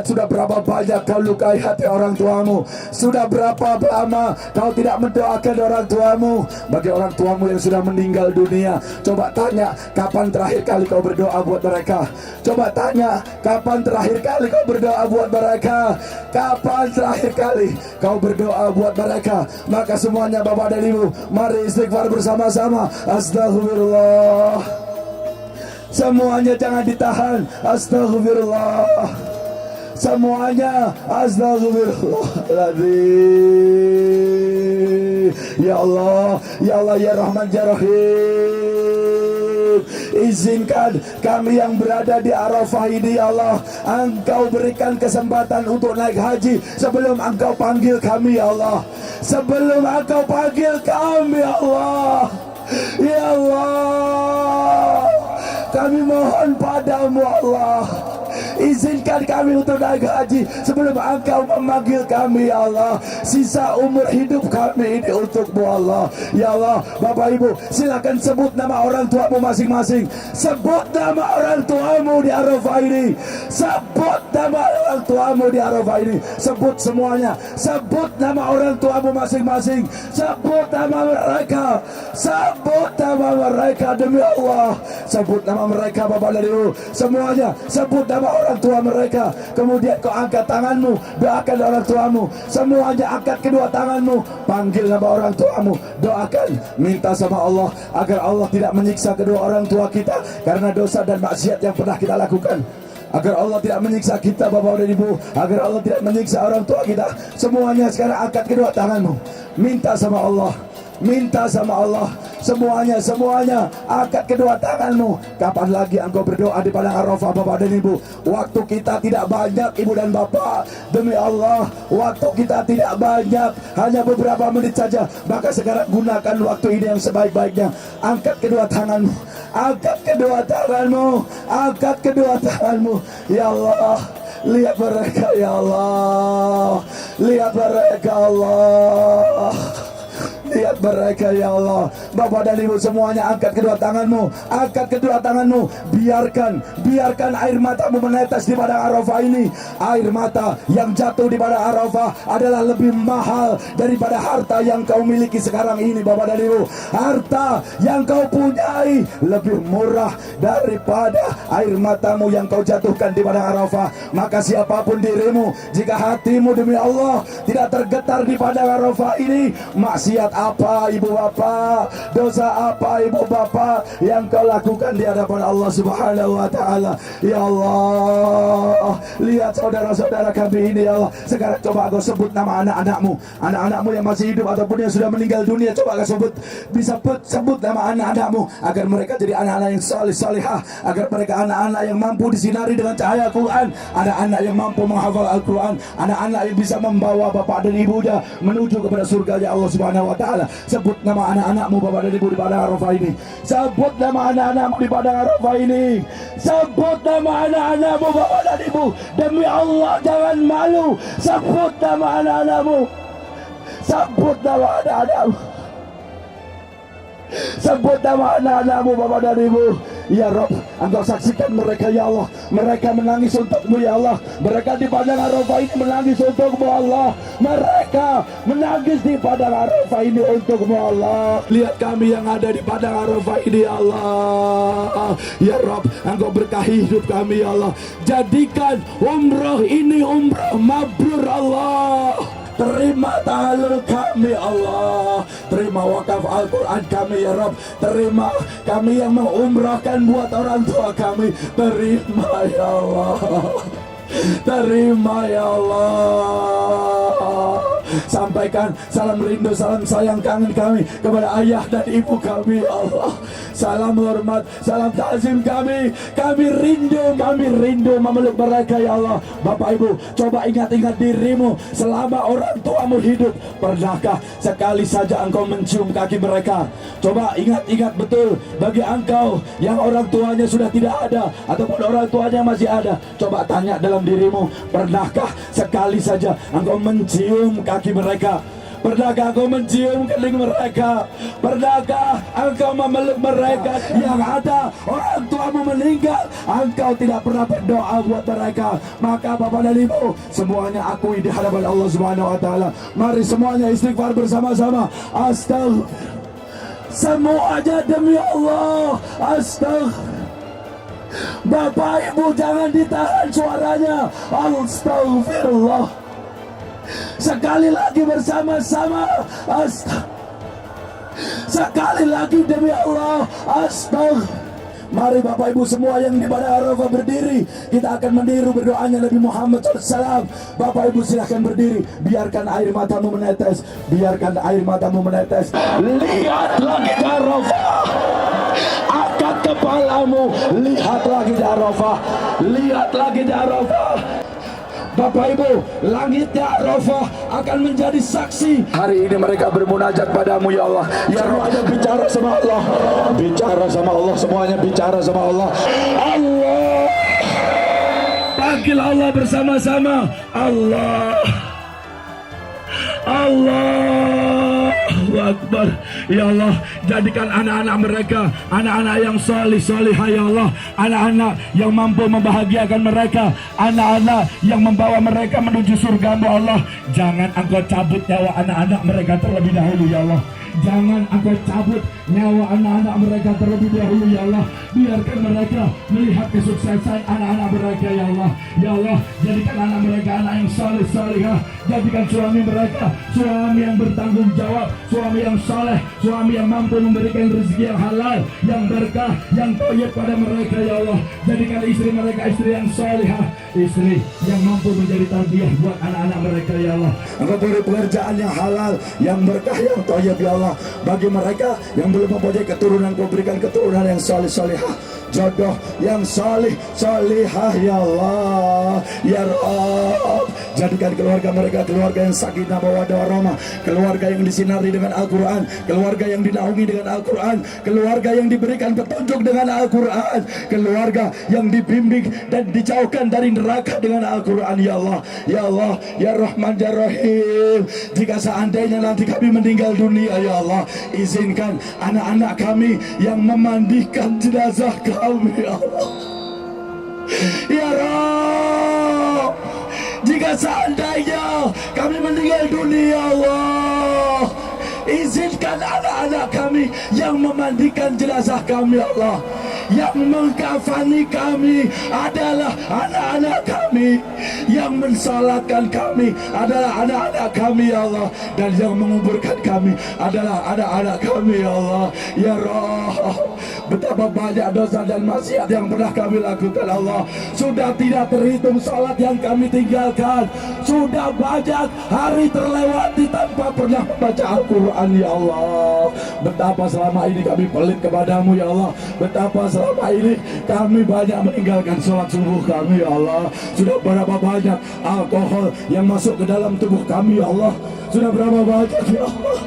sudah berapa banyak kau lukai hati orang tuamu? Sudah berapa lama kau tidak mendoakan orang tuamu? Bagi orang tuamu yang sudah meninggal dunia, coba tanya, kapan terakhir kali kau berdoa buat mereka? Coba tanya, kapan terakhir kali kau berdoa buat mereka? Kapan terakhir kali kau berdoa buat mereka? Maka semuanya Bapak dan Ibu, mari istighfar bersama-sama. Astagfirullah. Semuanya jangan ditahan. Astagfirullah. Semuanya astagfirullahaladzim. Ya Allah, ya Allah, ya Rahman, ya Rahim, izinkan kami yang berada di Arafah ini ya Allah, Engkau berikan kesempatan untuk naik haji sebelum Engkau panggil kami ya Allah. Sebelum Engkau panggil kami ya Allah. Ya Allah, kami mohon padamu Allah, izinkan kami untuk naik haji sebelum Engkau memanggil kami ya Allah. Sisa umur hidup kami ini untukmu Allah. Ya Allah, Bapak Ibu, silakan sebut nama orang tuamu masing-masing. Sebut nama orang tuamu di Arafah ini. Sebut nama orang tuamu di Arafah ini. Sebut semuanya. Sebut nama orang tuamu masing-masing. Sebut nama mereka. Sebut nama mereka demi Allah. Sebut nama mereka Bapak dan Ibu semuanya. Sebut nama orang tua mereka. Kemudian kau angkat tanganmu, doakan orang tuamu. Semuanya angkat kedua tanganmu, panggil nama orang tuamu, doakan, minta sama Allah agar Allah tidak menyiksa kedua orang tua kita karena dosa dan maksiat yang pernah kita lakukan. Agar Allah tidak menyiksa kita Bapak dan Ibu, agar Allah tidak menyiksa orang tua kita. Semuanya sekarang angkat kedua tanganmu, minta sama Allah, minta sama Allah. Semuanya angkat kedua tanganmu. Kapan lagi engkau berdoa di padang Arafah Bapak dan Ibu? Waktu kita tidak banyak Ibu dan Bapak. Demi Allah, waktu kita tidak banyak, hanya beberapa menit saja. Maka sekarang gunakan waktu ini yang sebaik-baiknya. Angkat kedua tanganmu, angkat kedua tanganmu, angkat kedua tanganmu. Ya Allah, lihat mereka ya Allah, lihat mereka Allah, lihat mereka ya Allah. Bapak dan Ibu semuanya angkat kedua tanganmu, angkat kedua tanganmu. Biarkan air matamu menetes di padang Arafah ini. Air mata yang jatuh di padang Arafah adalah lebih mahal daripada harta yang kau miliki sekarang ini Bapak dan Ibu. Harta yang kau punyai lebih murah daripada air matamu yang kau jatuhkan di padang Arafah. Maka siapapun dirimu, jika hatimu demi Allah tidak tergetar di padang Arafah ini, maksiat apa Ibu Bapak, dosa apa Ibu Bapak yang kau lakukan di hadapan Allah Subhanahu wa Ta'ala. Ya Allah, lihat saudara-saudara kami ini ya Allah. Sekarang coba kau sebut nama anak-anakmu, anak-anakmu yang masih hidup ataupun yang sudah meninggal dunia. Coba kau sebut, bisa sebut nama anak-anakmu agar mereka jadi anak-anak yang salih-salihah, agar mereka anak-anak yang mampu disinari dengan cahaya Al-Quran, anak-anak yang mampu menghafal Al-Quran, anak-anak yang bisa membawa bapak dan ibunya menuju kepada surga ya Allah Subhanahu wa Ta'ala. Sebut nama anak-anakmu Bapak dan Ibu di padang Arafah ini. Sebut nama anak-anakmu di padang Arafah ini. Sebut nama anak-anakmu Bapak dan Ibu. Demi Allah jangan malu. Sebut nama anak-anakmu. Sebut nama anak-anakmu. Sebut nama anak-anakmu Bapak dan Ibu. Ya Rabb, Engkau saksikan mereka ya Allah. Mereka menangis untukmu ya Allah. Mereka di padang Arafah ini menangis untukmu Allah. Mereka menangis di padang Arafah ini untukmu Allah. Lihat kami yang ada di padang Arafah ini ya Allah. Ya Rabb, Engkau berkahi hidup kami ya Allah. Jadikan umrah ini umrah mabrur Allah. Terima tahalul kami Allah. Terima wakaf Al-Quran kami ya Rabb. Terima kami yang mengumrahkan buat orang tua kami. Terima ya Allah. Terima ya Allah. Sampaikan salam rindu, salam sayang, kangen kami kepada ayah dan ibu kami ya Allah. Salam hormat, salam takzim kami rindu memeluk mereka ya Allah. Bapak Ibu, coba ingat-ingat dirimu selama orang tuamu hidup. Pernahkah sekali saja engkau mencium kaki mereka? Coba ingat-ingat betul, bagi engkau yang orang tuanya sudah tidak ada ataupun orang tuanya masih ada, coba tanya dalam dirimu, pernahkah sekali saja engkau mencium kaki mereka? Pernahkah engkau mencium kening mereka? Pernahkah engkau memeluk mereka? Yang ada orang tuamu meninggal, engkau tidak pernah berdoa buat mereka. Maka Bapak dan Ibu, semuanya akui di hadapan Allah Subhanahu wa taala. Mari semuanya istighfar bersama-sama. Astagfirullah. Semuanya demi Allah. Astagfirullah. Bapak Ibu jangan ditahan suaranya. Astagfirullah. Sekali lagi bersama-sama. Sekali lagi demi Allah. Astagfirullah. Mari Bapak Ibu semua yang di pada Arafah berdiri. Kita akan meniru berdoanya Nabi Muhammad SAW. Bapak Ibu silahkan berdiri. Biarkan air matamu menetes. Biarkan air matamu menetes. Lihat lagi di Arafah. Angkat kepalamu. Lihat lagi di Arafah. Lihat lagi di Arafah. Bapak Ibu, langitnya Arafah akan menjadi saksi. Hari ini mereka bermunajat padamu ya Allah. Ya Rohnya bicara sama Allah. Bicara sama Allah, semuanya bicara sama Allah. Allah. Panggil Allah bersama-sama. Allah. Allahu Akbar. Ya Allah, jadikan anak-anak mereka anak-anak yang solih-solihah ya Allah. Anak-anak yang mampu membahagiakan mereka. Anak-anak yang membawa mereka menuju surga-Mu Allah. Jangan Engkau cabut nyawa anak-anak mereka terlebih dahulu ya Allah. Jangan Engkau cabut nyawa anak-anak mereka terlebih dahulu ya Allah. Biarkan mereka melihat kesuksesan anak-anak mereka ya Allah. Ya Allah, jadikan anak mereka anak yang soleh-solehah. Jadikan suami mereka suami yang bertanggung jawab, suami yang soleh, suami yang mampu memberikan rezeki yang halal, yang berkah, yang thayyib pada mereka ya Allah. Jadikan istri mereka istri yang solehah, istri yang mampu menjadi tarbiyah buat anak-anak mereka ya Allah. Engkau beri pekerjaan yang halal, yang berkah, yang thayyib ya Allah. Bagi mereka yang belum mempunyai keturunan, Kau berikan keturunan yang soleh-solehah, jodoh yang soleh-solehah ya Allah. Ya Rabb, jadikan keluarga mereka keluarga yang sakinah mawaddah warahmah, keluarga yang disinari dengan Al-Quran, keluarga yang dinaungi dengan Al-Quran, keluarga yang diberikan petunjuk dengan Al-Quran, keluarga yang dibimbing dan dijauhkan dari neraka dengan Al-Quran ya Allah. Ya Allah, ya Rahman ya Rahim, jika seandainya nanti kami meninggal dunia ya Allah, izinkan anak-anak kami yang memandikan jenazah kami ya Allah. Ya Rabb, jika seandainya kami meninggal dunia Allah, izinkan anak-anak kami yang memandikan jenazah kami ya Allah. Yang mengkafani kami adalah anak-anak kami, yang mensalatkan kami adalah anak-anak kami ya Allah, dan yang menguburkan kami adalah anak-anak kami ya Allah. Ya Rabb, betapa banyak dosa dan maksiat yang pernah kami lakukan Allah. Sudah tidak terhitung salat yang kami tinggalkan. Sudah banyak hari terlewati tanpa pernah membaca Al-Quran ya Allah. Betapa selama ini kami pelit kepadamu ya Allah. Betapa selama ini kami banyak meninggalkan sholat subuh kami ya Allah. Sudah berapa banyak alkohol yang masuk ke dalam tubuh kami ya Allah. Sudah berapa banyak ya Allah.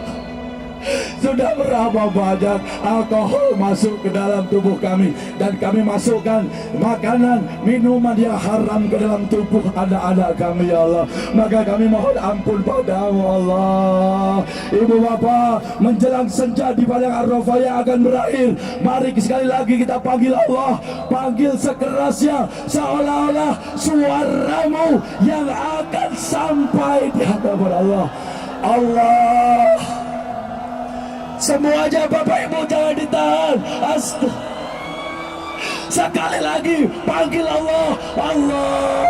Sudah berapa banyak alkohol masuk ke dalam tubuh kami, dan kami masukkan makanan, minuman yang haram ke dalam tubuh anak-anak kami ya Allah. Maka kami mohon ampun padamu Allah. Ibu bapak, menjelang senja di padang Arafah yang akan berakhir, mari sekali lagi kita panggil Allah. Panggil sekerasnya, seolah-olah suaramu yang akan sampai di hadapan Allah. Allah, semuanya Bapak Ibu jangan ditahan. Sekali lagi panggil Allah. Allah.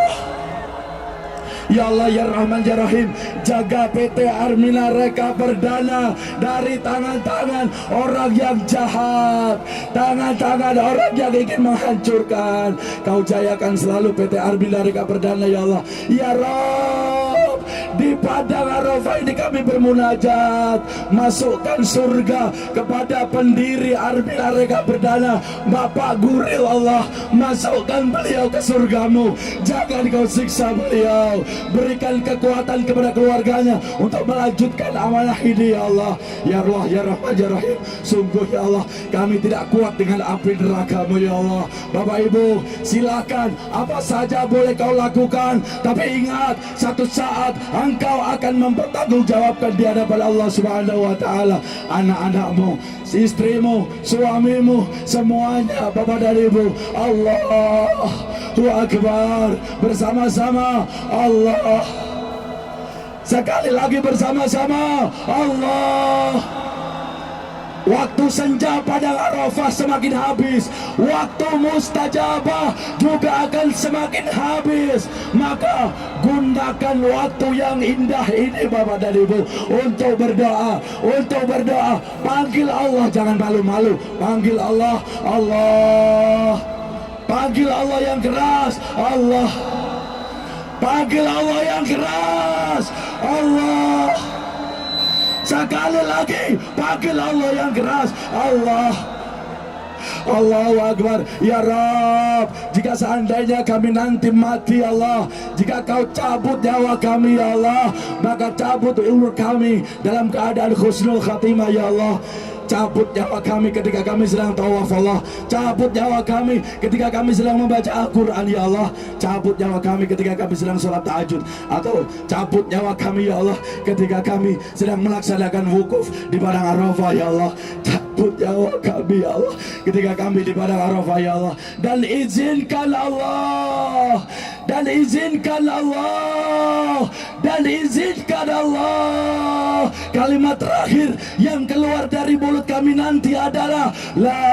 Ya Allah ya Rahman ya Rahim, jaga PT Armina Reka Perdana dari tangan-tangan orang yang jahat, tangan-tangan orang yang ingin menghancurkan. Kau jayakan selalu PT Armina Reka Perdana ya Allah. Ya Rabb, di padang Arafah ini kami bermunajat, masukkan surga kepada pendiri Armina Reka Perdana, Bapak Guril Allah. Masukkan beliau ke surgamu, jangan kau siksa beliau, berikan kekuatan kepada keluarganya untuk melanjutkan amanah ini ya Allah. Ya Allah ya Rahman ya Rahim, sungguh ya Allah kami tidak kuat dengan api neraka-Mu ya Allah. Bapak Ibu silakan apa saja boleh kau lakukan, tapi ingat satu saat engkau akan mempertanggungjawabkan di hadapan Allah Subhanahu wa taala. Anak-anakmu, istrimu, suamimu, semuanya Bapak dan Ibu, Allahu Akbar, bersama-sama Allah. Sekali lagi bersama-sama Allah. Waktu senja padang Arafah semakin habis, waktu mustajabah juga akan semakin habis. Maka gunakan waktu yang indah ini Bapak dan Ibu untuk berdoa, untuk berdoa. Panggil Allah, jangan malu-malu. Panggil Allah, Allah. Panggil Allah yang keras, Allah. Panggil Allah yang keras, Allah. Sekali lagi panggil Allah yang keras, Allah. Allahu Akbar. Ya Rabb, jika seandainya kami nanti mati Allah, jika kau cabut nyawa kami ya Allah, maka cabut umur kami dalam keadaan husnul khatimah ya Allah. Cabut nyawa kami ketika kami sedang tawaf Allah. Cabut nyawa kami ketika kami sedang membaca Al-Quran ya Allah. Cabut nyawa kami ketika kami sedang sholat tahajud. Atau cabut nyawa kami ya Allah ketika kami sedang melaksanakan wukuf di padang Arafah ya Allah. Cabut nyawa kami ya Allah ketika kami di padang Arafah ya Allah. Dan izinkan Allah, dan izinkan Allah, dan izinkan Allah, kalimat terakhir yang keluar dari mulut kami nanti adalah La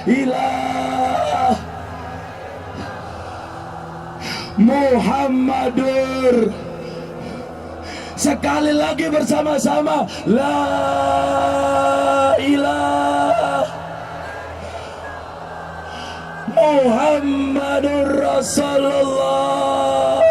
ilaha Muhammadur. Sekali lagi bersama-sama, La ilaha Muhammadur Rasulullah.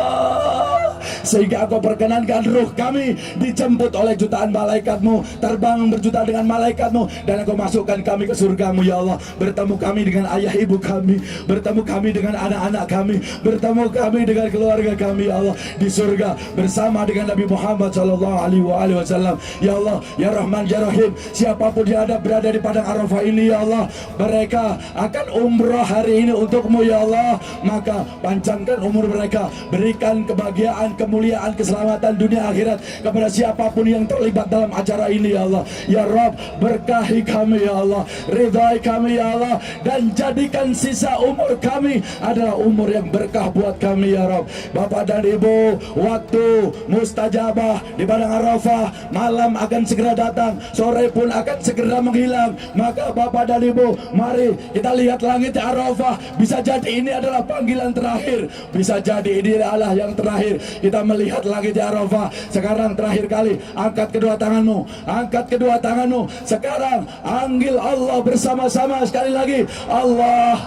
Sehingga Engkau perkenankan ruh kami dijemput oleh jutaan malaikat-Mu, terbang berjuta dengan malaikat-Mu, dan Engkau masukkan kami ke surga-Mu ya Allah. Bertemu kami dengan ayah ibu kami, bertemu kami dengan anak-anak kami, bertemu kami dengan keluarga kami ya Allah di surga bersama dengan Nabi Muhammad SAW. Ya Allah ya Rahman ya Rahim, siapapun yang berada di padang Arafah ini ya Allah, mereka akan umrah hari ini untuk-Mu ya Allah. Maka panjangkan umur mereka, berikan kebahagiaan, kemuliaan, keselamatan dunia akhirat kepada siapapun yang terlibat dalam acara ini ya Allah. Ya Rabb, berkahi kami ya Allah, ridhai kami ya Allah, dan jadikan sisa umur kami adalah umur yang berkah buat kami ya Rabb. Bapak dan Ibu, waktu mustajabah di padang Arafah malam akan segera datang, sore pun akan segera menghilang. Maka Bapak dan Ibu, mari kita lihat langit Arafah. Bisa jadi ini adalah panggilan terakhir, bisa jadi ini adalah yang terakhir kita melihat langit Arafah. Sekarang terakhir kali, angkat kedua tanganmu, angkat kedua tanganmu. Sekarang panggil Allah bersama-sama sekali lagi, Allah.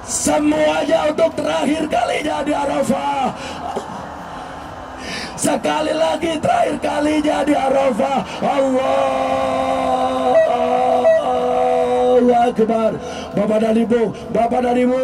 Semuanya untuk terakhir kalinya di Arafah. Sekali lagi terakhir kalinya di Arafah, Allahu Akbar. Bapak dan Ibu, Bapak dan Ibu,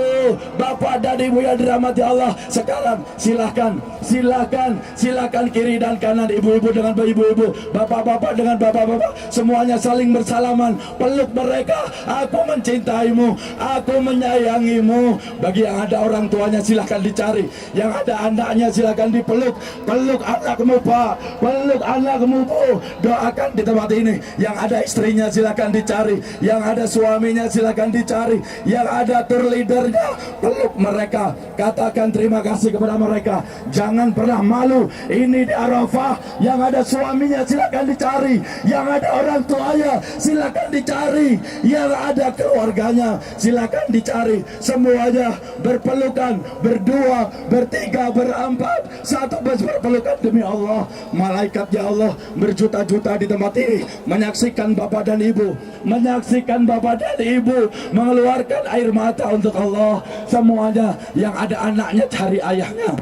Bapak dan Ibu yang dirahmati Allah, sekarang silakan, silakan, silakan kiri dan kanan, ibu-ibu dengan ibu-ibu, bapak-bapak dengan bapak-bapak, semuanya saling bersalaman, peluk mereka. Aku mencintaimu, aku menyayangimu. Bagi yang ada orang tuanya silakan dicari, yang ada anaknya silakan dipeluk. Peluk anakmu Pak, peluk anakmu Bu. Doakan di tempat ini. Yang ada istrinya silakan dicari, yang ada suaminya silakan dicari. dicari. Yang ada tour leadernya, peluk mereka, katakan terima kasih kepada mereka. Jangan pernah malu. Ini di Arafah, yang ada suaminya silakan dicari, yang ada orang tuanya silakan dicari, yang ada keluarganya silakan dicari. Semuanya berpelukan, berdua, bertiga, berempat, satu berpelukan demi Allah. Malaikat ya Allah berjuta-juta di tempat ini menyaksikan bapak dan ibu, menyaksikan bapak dan ibu mengeluarkan air mata untuk Allah. Semuanya yang ada anaknya cari ayahnya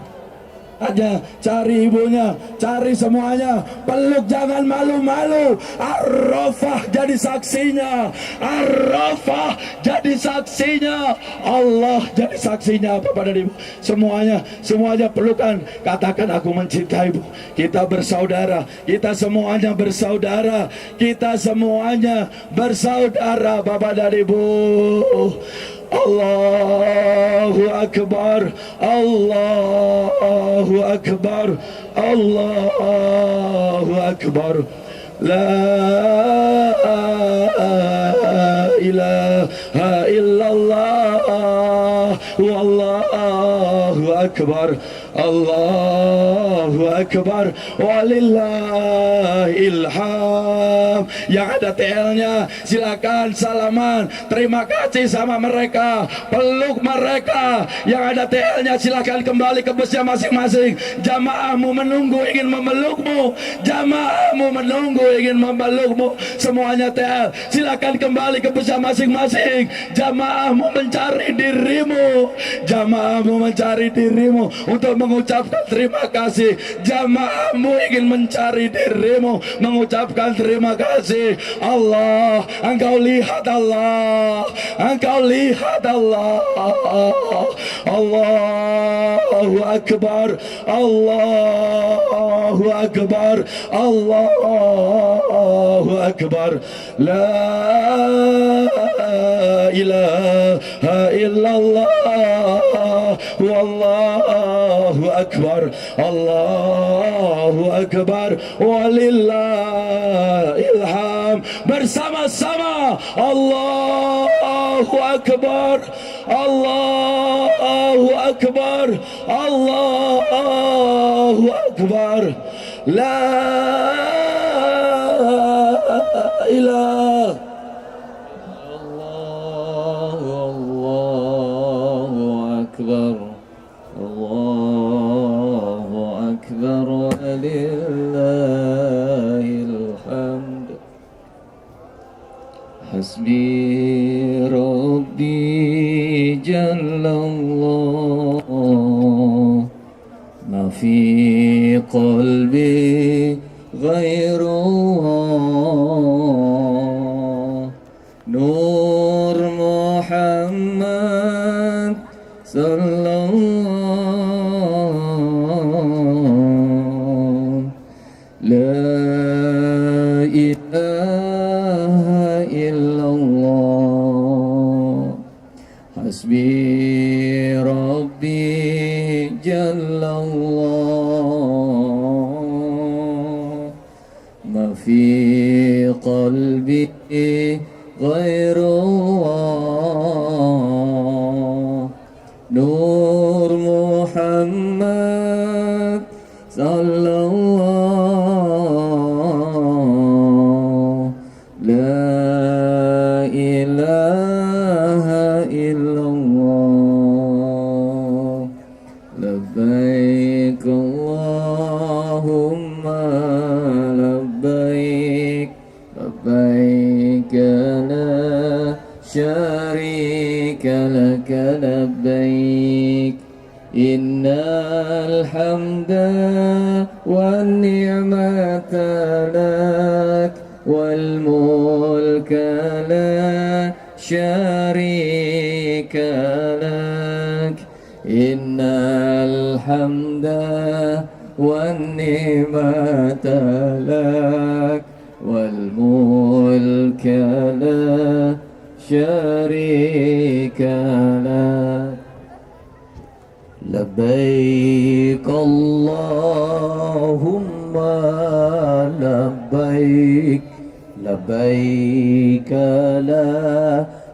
aja, cari ibunya, cari semuanya, peluk, jangan malu-malu. Arafah jadi saksinya, Arafah jadi saksinya, Allah jadi saksinya. Bapak dan ibu semuanya pelukan, katakan aku mencintaimu. Kita bersaudara, kita semuanya bersaudara, kita semuanya bersaudara. Bapak dan ibu, Allahu Akbar, Allahu Akbar, Allahu Akbar. La ilaha illallah, wallahu akbar, Allahu akbar, walillahil hamd. Yang ada TL-nya silakan salaman, terima kasih sama mereka, peluk mereka. Yang ada TL-nya silakan kembali ke busnya masing-masing. Jamaahmu menunggu ingin memelukmu, jamaahmu menunggu ingin memelukmu. Semuanya TL, silakan kembali ke busnya masing-masing. Jamaahmu mencari dirimu, jamaahmu mencari dirimu untuk mengucapkan terima kasih. Jamaahmu ingin mencari dirimu, mengucapkan terima kasih. Allah, engkau lihat Allah, engkau lihat Allah. Allahu Akbar, Allahu Akbar, Allahu Akbar. La ilaha illallah, wallahu akbar, Allahu akbar, walillahil hamd. Bersama-sama Allahu akbar, Allahu akbar, Allahu akbar. La ilaha أكبر، الله أكبر، ولله الحمد. حسبي ربي جل الله، ما في قلبي غير الله. نور محمد صلى الله، لا إله إلا الله. حسبي ربي جل الله، ما في قلبي غير الله. نور محمد صلى الله، لا إله إلا الله. لبيك اللهم لبيك، لبيك لا شريك لك لبيك، إن الحمد والنعمة لك والملك لا شريك لك، إن الحمد والنعمة لك والملك لا شريك لك. لبيك اللهم لبيك، لبيك لا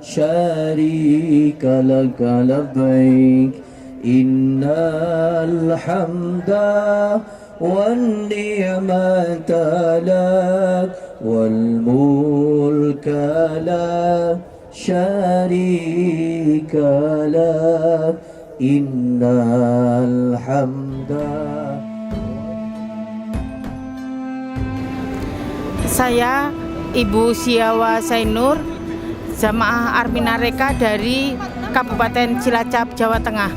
شريك لك لبيك إن الحمد والنعمة لك والملك لا شريك لك إن الحمد. Saya Ibu Siawa Sainur, jamaah Armina Reka dari Kabupaten Cilacap, Jawa Tengah.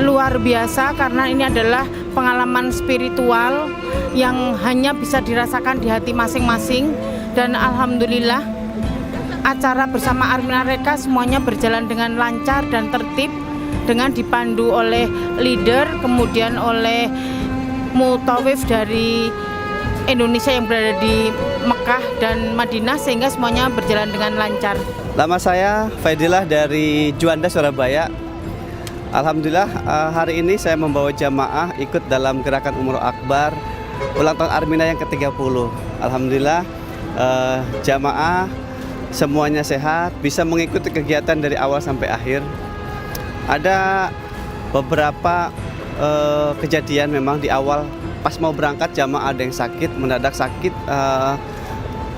Luar biasa karena ini adalah pengalaman spiritual yang hanya bisa dirasakan di hati masing-masing, dan alhamdulillah acara bersama Armina Reka semuanya berjalan dengan lancar dan tertib, dengan dipandu oleh leader, kemudian oleh mutawif dari Indonesia yang berada di Mekah dan Madinah, sehingga semuanya berjalan dengan lancar. Nama saya Faidillah dari Juanda, Surabaya. Alhamdulillah hari ini saya membawa jamaah ikut dalam gerakan Umroh Akbar ulang tahun Armina yang ke-30. Alhamdulillah jamaah semuanya sehat, bisa mengikuti kegiatan dari awal sampai akhir. Ada beberapa kejadian memang di awal. Pas mau berangkat jamaah ada yang sakit, mendadak sakit,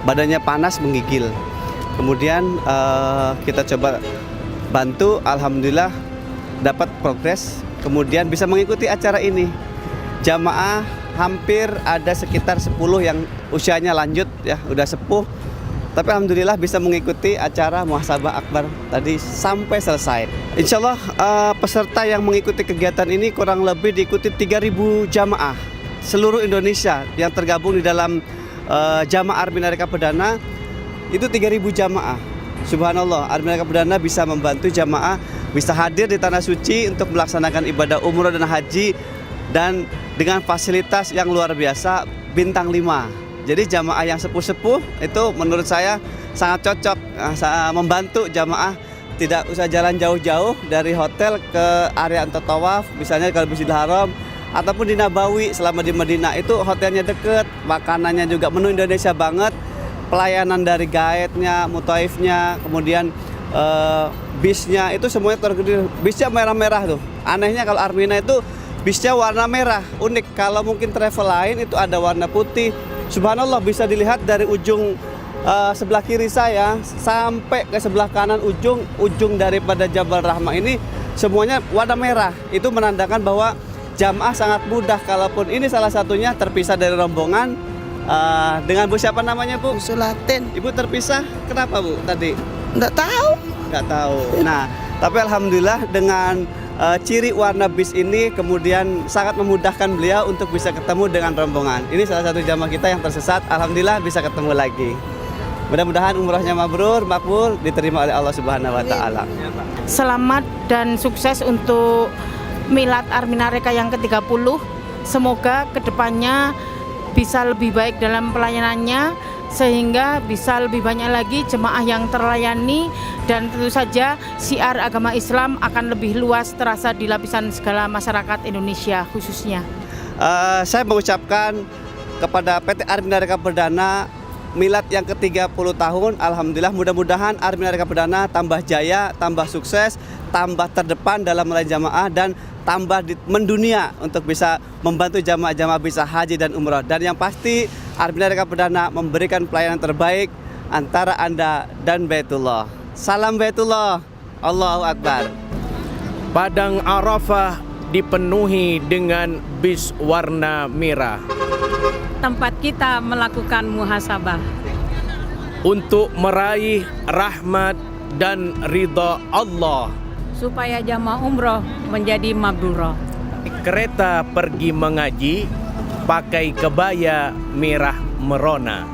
badannya panas, menggigil. Kemudian kita coba bantu, alhamdulillah dapat progres. Kemudian bisa mengikuti acara ini. Jamaah hampir ada sekitar 10 yang usianya lanjut ya, udah sepuh. Tapi alhamdulillah bisa mengikuti acara muhasabah akbar tadi sampai selesai. Insya Allah peserta yang mengikuti kegiatan ini kurang lebih diikuti 3.000 jamaah seluruh Indonesia yang tergabung di dalam jamaah Armina Reka Perdana itu 3.000 jamaah. Subhanallah, Armina Reka Perdana bisa membantu jamaah bisa hadir di tanah suci untuk melaksanakan ibadah umroh dan haji, dan dengan fasilitas yang luar biasa, bintang 5. Jadi jamaah yang sepuh-sepuh itu menurut saya sangat cocok membantu jamaah, tidak usah jalan jauh-jauh dari hotel ke area untuk tawaf, misalnya kalau Masjidil Haram ataupun di Nabawi. Selama di Madinah itu hotelnya deket, makanannya juga menu Indonesia banget, pelayanan dari guide-nya, mutaifnya, kemudian bisnya itu semuanya tergede. Bisnya merah-merah tuh. Anehnya kalau Armina itu bisnya warna merah, unik. Kalau mungkin travel lain itu ada warna putih. Subhanallah, bisa dilihat dari ujung sebelah kiri saya sampai ke sebelah kanan ujung daripada Jabal Rahmah ini semuanya warna merah. Itu menandakan bahwa jamaah sangat mudah, kalaupun ini salah satunya terpisah dari rombongan dengan Bu siapa namanya Bu? Sulatin. Ibu terpisah kenapa Bu tadi? Nggak tahu. Nggak tahu. Nah, tapi alhamdulillah dengan ciri warna bis ini kemudian sangat memudahkan beliau untuk bisa ketemu dengan rombongan. Ini salah satu jamaah kita yang tersesat, alhamdulillah bisa ketemu lagi. Mudah-mudahan umrohnya mabrur, makbul, diterima oleh Allah Subhanahu wa taala. Selamat dan sukses untuk Milad Armina Reka yang ke-30. Semoga kedepannya bisa lebih baik dalam pelayanannya, sehingga bisa lebih banyak lagi jemaah yang terlayani, dan tentu saja syiar agama Islam akan lebih luas terasa di lapisan segala masyarakat Indonesia khususnya. Saya mengucapkan kepada PT Armina Reka Perdana Milad yang ke-30 tahun, alhamdulillah mudah-mudahan Armina Reka Perdana tambah jaya, tambah sukses, tambah terdepan dalam melayani jamaah, dan tambah mendunia untuk bisa membantu jamaah-jamaah bisa haji dan umroh. Dan yang pasti Armina Reka Perdana memberikan pelayanan terbaik antara Anda dan Baitullah. Salam Baitullah, Allahu Akbar. Padang Arafah dipenuhi dengan bis warna merah. Tempat kita melakukan muhasabah untuk meraih rahmat dan ridha Allah, supaya jamaah umroh menjadi mabrurah. Kereta pergi mengaji pakai kebaya merah merona.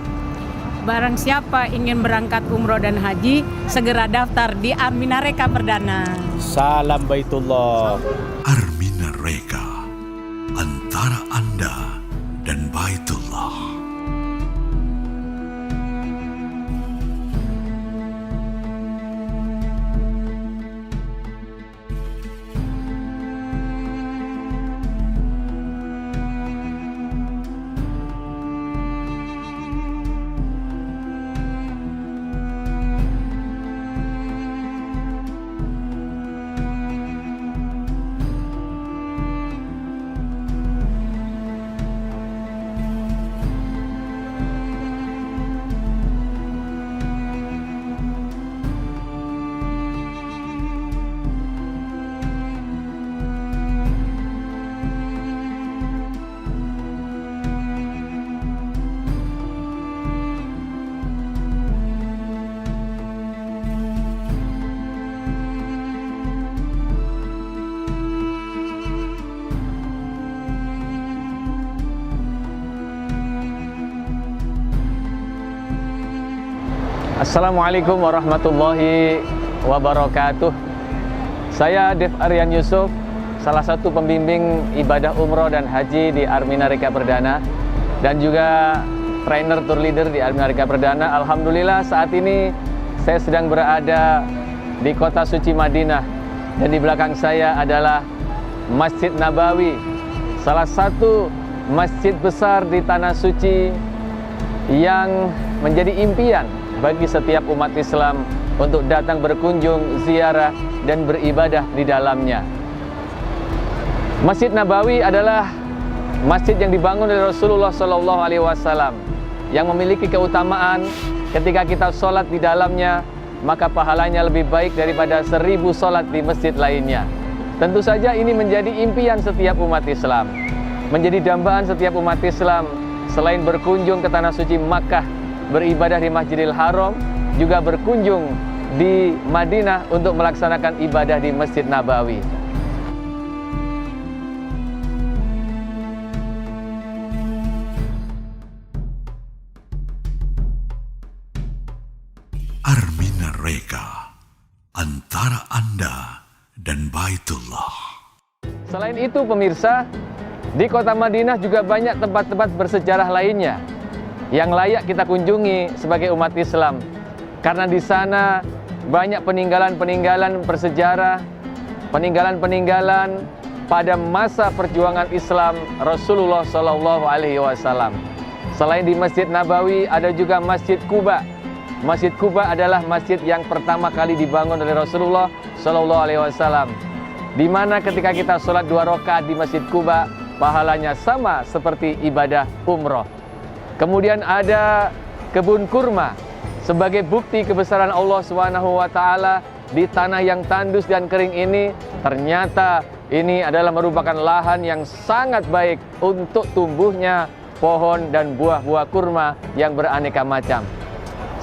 Barang siapa ingin berangkat umroh dan haji, segera daftar di Armina Reka Perdana. Salam Baitullah. Armina Reka, antara Anda dan Baitullah. Assalamualaikum warahmatullahi wabarakatuh. Saya Dev Aryan Yusuf, salah satu pembimbing ibadah umroh dan haji di Armina Reka Perdana dan juga trainer tour leader di Armina Reka Perdana. Alhamdulillah saat ini saya sedang berada di kota suci Madinah dan di belakang saya adalah Masjid Nabawi, salah satu masjid besar di tanah suci yang menjadi impian bagi setiap umat Islam untuk datang berkunjung, ziarah, dan beribadah di dalamnya. Masjid Nabawi adalah masjid yang dibangun oleh Rasulullah SAW yang memiliki keutamaan ketika kita sholat di dalamnya, maka pahalanya lebih baik daripada 1000 sholat di masjid lainnya. Tentu saja ini menjadi impian setiap umat Islam, menjadi dambaan setiap umat Islam. Selain berkunjung ke tanah suci Makkah, beribadah di Masjidil Haram, juga berkunjung di Madinah untuk melaksanakan ibadah di Masjid Nabawi. Armina Reka, antara Anda dan Baitullah. Selain itu pemirsa, di kota Madinah juga banyak tempat-tempat bersejarah lainnya yang layak kita kunjungi sebagai umat Islam. Karena di sana banyak peninggalan-peninggalan bersejarah, peninggalan-peninggalan pada masa perjuangan Islam Rasulullah SAW. Selain di Masjid Nabawi, ada juga Masjid Quba. Masjid Quba adalah masjid yang pertama kali dibangun oleh Rasulullah SAW, di mana ketika kita sholat 2 rakaat di Masjid Quba, pahalanya sama seperti ibadah umroh. Kemudian ada kebun kurma sebagai bukti kebesaran Allah SWT di tanah yang tandus dan kering ini. Ternyata ini adalah merupakan lahan yang sangat baik untuk tumbuhnya pohon dan buah-buah kurma yang beraneka macam.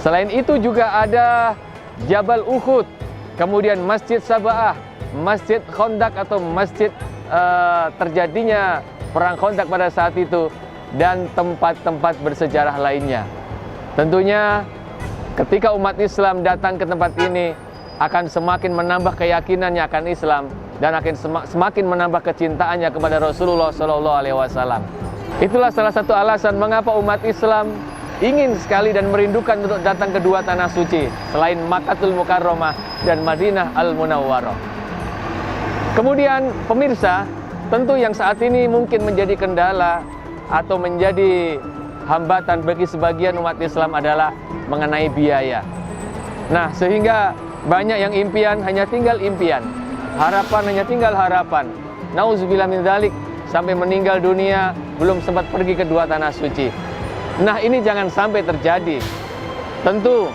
Selain itu juga ada Jabal Uhud, kemudian Masjid Saba'ah, Masjid Khandaq atau masjid terjadinya perang Khandaq pada saat itu, dan tempat-tempat bersejarah lainnya. Tentunya ketika umat Islam datang ke tempat ini akan semakin menambah keyakinannya akan Islam dan akan semakin menambah kecintaannya kepada Rasulullah SAW. Itulah salah satu alasan mengapa umat Islam ingin sekali dan merindukan untuk datang ke dua tanah suci selain Makkatul Mukarramah dan Madinah Al-Munawwarah. Kemudian pemirsa, tentu yang saat ini mungkin menjadi kendala atau menjadi hambatan bagi sebagian umat Islam adalah mengenai biaya. Nah, sehingga banyak yang impian hanya tinggal impian, harapan hanya tinggal harapan. Nauzubillah min dzalik, sampai meninggal dunia belum sempat pergi ke dua tanah suci. Nah, ini jangan sampai terjadi. Tentu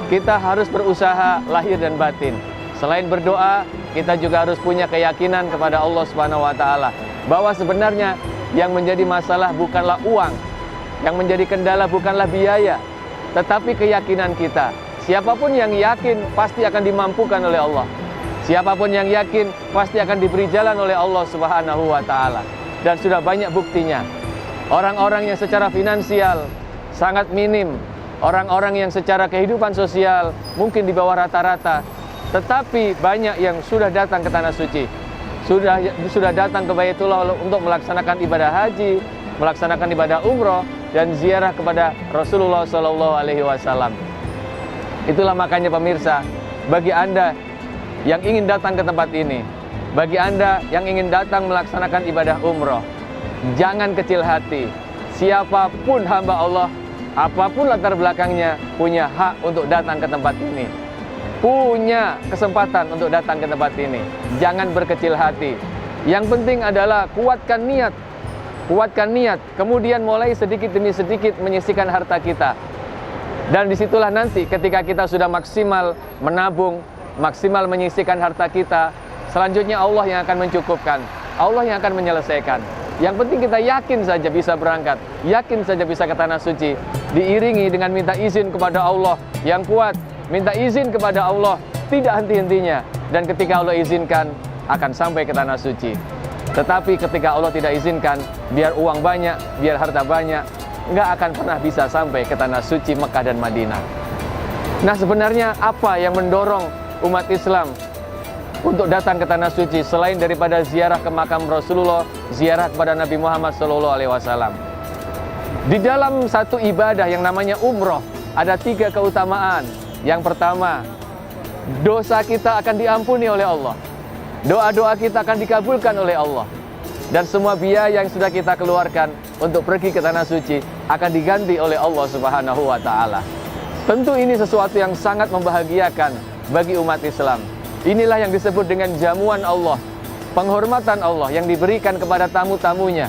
kita harus berusaha lahir dan batin. Selain berdoa, kita juga harus punya keyakinan kepada Allah Subhanahu wa taala bahwa sebenarnya yang menjadi masalah bukanlah uang, yang menjadi kendala bukanlah biaya, tetapi keyakinan kita. Siapapun yang yakin pasti akan dimampukan oleh Allah. Siapapun yang yakin pasti akan diberi jalan oleh Allah Subhanahu wa taala. Dan sudah banyak buktinya. Orang-orang yang secara finansial sangat minim, orang-orang yang secara kehidupan sosial mungkin di bawah rata-rata, tetapi banyak yang sudah datang ke tanah suci. Sudah datang ke Baitullah untuk melaksanakan ibadah haji, melaksanakan ibadah umroh, dan ziarah kepada Rasulullah SAW. Itulah makanya pemirsa, bagi Anda yang ingin datang ke tempat ini, bagi Anda yang ingin datang melaksanakan ibadah umroh, jangan kecil hati. Siapapun hamba Allah, apapun latar belakangnya, punya hak untuk datang ke tempat ini, punya kesempatan untuk datang ke tempat ini. Jangan berkecil hati. Yang penting adalah kuatkan niat, kemudian mulai sedikit demi sedikit menyisihkan harta kita. Dan disitulah nanti ketika kita sudah maksimal menabung, maksimal menyisihkan harta kita, selanjutnya Allah yang akan mencukupkan, Allah yang akan menyelesaikan. Yang penting kita yakin saja bisa berangkat, yakin saja bisa ke tanah suci, diiringi dengan minta izin kepada Allah yang kuat, minta izin kepada Allah tidak henti-hentinya, dan ketika Allah izinkan akan sampai ke tanah suci. Tetapi ketika Allah tidak izinkan, biar uang banyak, biar harta banyak, nggak akan pernah bisa sampai ke tanah suci Mekah dan Madinah. Nah, sebenarnya apa yang mendorong umat Islam untuk datang ke Tanah Suci selain daripada ziarah ke makam Rasulullah, ziarah kepada Nabi Muhammad SAW? Di dalam satu ibadah yang namanya umroh ada 3 keutamaan. Yang pertama, dosa kita akan diampuni oleh Allah. Doa-doa kita akan dikabulkan oleh Allah. Dan semua biaya yang sudah kita keluarkan untuk pergi ke Tanah Suci akan diganti oleh Allah Subhanahu wa Ta'ala. Tentu ini sesuatu yang sangat membahagiakan bagi umat Islam. Inilah yang disebut dengan jamuan Allah, penghormatan Allah yang diberikan kepada tamu-tamunya,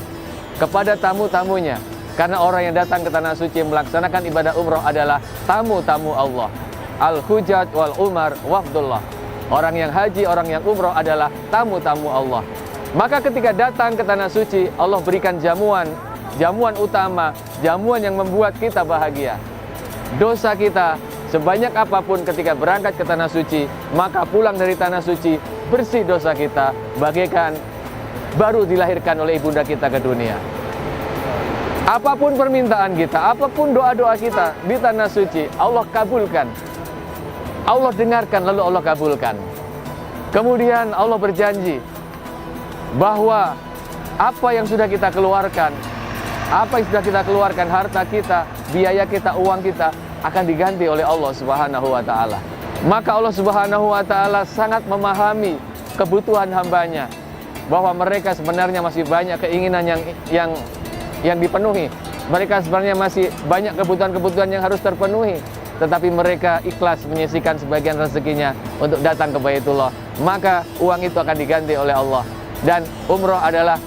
karena orang yang datang ke Tanah Suci melaksanakan ibadah umroh adalah tamu-tamu Allah. Al-Hujjaj wal Umar wafdullah. Orang yang haji, orang yang umroh adalah tamu-tamu Allah. Maka ketika datang ke Tanah Suci, Allah berikan jamuan utama, jamuan yang membuat kita bahagia. Dosa kita sebanyak apapun ketika berangkat ke Tanah Suci, maka pulang dari Tanah Suci bersih dosa kita, bagaikan baru dilahirkan oleh ibunda kita ke dunia. Apapun permintaan kita, apapun doa-doa kita di Tanah Suci, Allah kabulkan. Allah dengarkan lalu Allah kabulkan. Kemudian Allah berjanji bahwa apa yang sudah kita keluarkan, harta kita, biaya kita, uang kita akan diganti oleh Allah Subhanahu wa Ta'ala. Maka Allah Subhanahu wa Ta'ala sangat memahami kebutuhan hambanya, bahwa mereka sebenarnya masih banyak keinginan yang dipenuhi. Mereka sebenarnya masih banyak kebutuhan-kebutuhan yang harus terpenuhi, tetapi mereka ikhlas menyisihkan sebagian rezekinya untuk datang ke Baitullah. Maka uang itu akan diganti oleh Allah. Dan umroh adalah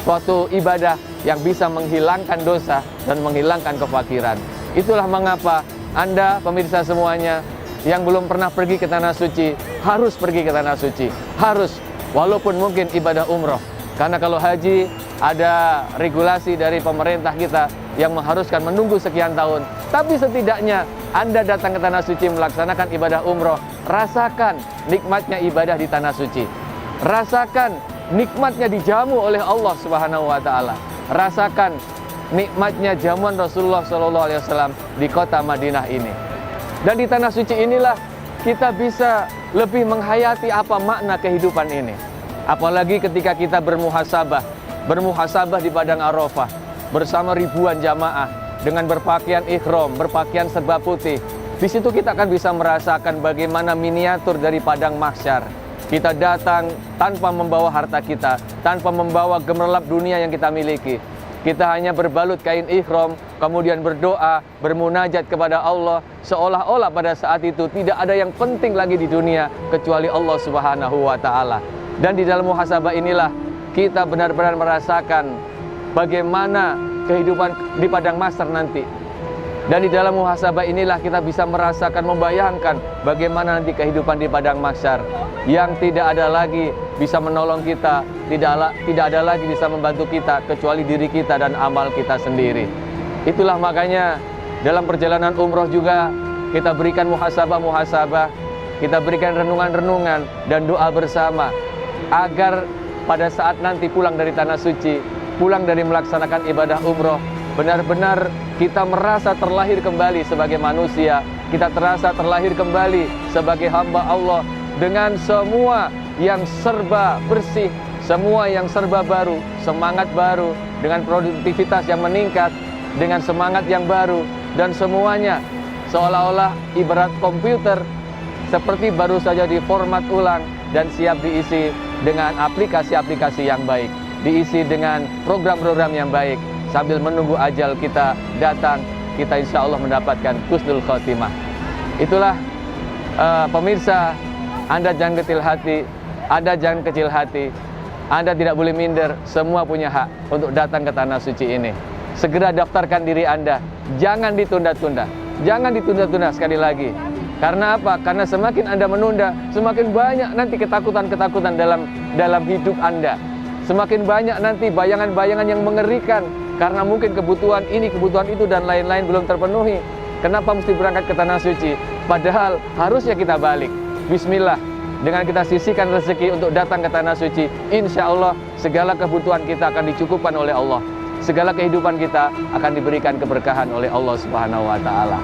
suatu ibadah yang bisa menghilangkan dosa dan menghilangkan kefakiran. Itulah mengapa Anda pemirsa semuanya yang belum pernah pergi ke Tanah Suci harus pergi ke Tanah Suci. Harus, walaupun mungkin ibadah umroh. Karena kalau haji ada regulasi dari pemerintah kita yang mengharuskan menunggu sekian tahun. Tapi setidaknya Anda datang ke Tanah Suci melaksanakan ibadah umroh, rasakan nikmatnya ibadah di Tanah Suci. Rasakan nikmatnya dijamu oleh Allah Subhanahu wa Ta'ala. Rasakan nikmatnya jamuan Rasulullah SAW di kota Madinah ini. Dan di Tanah Suci inilah kita bisa lebih menghayati apa makna kehidupan ini. Apalagi ketika kita bermuhasabah di padang Arafah bersama ribuan jamaah dengan berpakaian ihram, berpakaian serba putih. Di situ kita akan bisa merasakan bagaimana miniatur dari padang mahsyar. Kita datang tanpa membawa harta kita, tanpa membawa gemerlap dunia yang kita miliki. Kita hanya berbalut kain ihram, kemudian berdoa, bermunajat kepada Allah, seolah-olah pada saat itu tidak ada yang penting lagi di dunia kecuali Allah Subhanahu wa Ta'ala. Dan di dalam muhasabah inilah kita benar-benar merasakan bagaimana kehidupan di padang mahsyar nanti. Dan di dalam muhasabah inilah kita bisa merasakan, membayangkan bagaimana nanti kehidupan di padang mahsyar yang tidak ada lagi bisa menolong kita, tidak ada lagi bisa membantu kita kecuali diri kita dan amal kita sendiri. Itulah makanya dalam perjalanan umroh juga kita berikan muhasabah, kita berikan renungan-renungan dan doa bersama agar pada saat nanti pulang dari Tanah Suci, pulang dari melaksanakan ibadah umroh, benar-benar kita merasa terlahir kembali sebagai manusia. Kita terasa terlahir kembali sebagai hamba Allah dengan semua yang serba bersih, semua yang serba baru, semangat baru, dengan produktivitas yang meningkat, dengan semangat yang baru, dan semuanya seolah-olah ibarat komputer seperti baru saja diformat ulang dan siap diisi dengan aplikasi-aplikasi yang baik, diisi dengan program-program yang baik. Sambil menunggu ajal kita datang, kita insya Allah mendapatkan husnul khotimah. Itulah pemirsa, Anda jangan kecil hati, Anda jangan kecil hati, Anda tidak boleh minder, semua punya hak untuk datang ke Tanah Suci ini. Segera daftarkan diri Anda, jangan ditunda-tunda, jangan ditunda-tunda sekali lagi. Karena apa? Karena semakin Anda menunda, semakin banyak nanti ketakutan-ketakutan dalam hidup Anda. Semakin banyak nanti bayangan-bayangan yang mengerikan, karena mungkin kebutuhan ini, kebutuhan itu, dan lain-lain belum terpenuhi. Kenapa mesti berangkat ke Tanah Suci? Padahal harusnya kita balik. Bismillah, dengan kita sisihkan rezeki untuk datang ke Tanah Suci, insya Allah segala kebutuhan kita akan dicukupkan oleh Allah. Segala kehidupan kita akan diberikan keberkahan oleh Allah Subhanahu wa Ta'ala.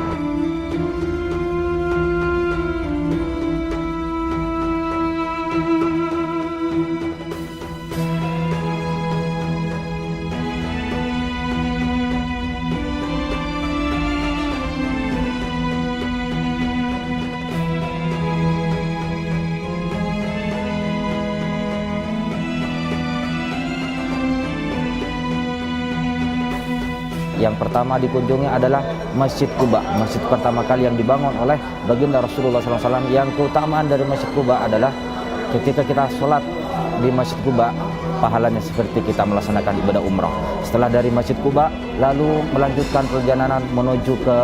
Yang pertama dikunjungi adalah Masjid Quba, masjid pertama kali yang dibangun oleh baginda Rasulullah SAW. Yang keutamaan dari Masjid Quba adalah ketika kita sholat di Masjid Quba, pahalanya seperti kita melaksanakan ibadah umrah. Setelah dari Masjid Quba, lalu melanjutkan perjalanan menuju ke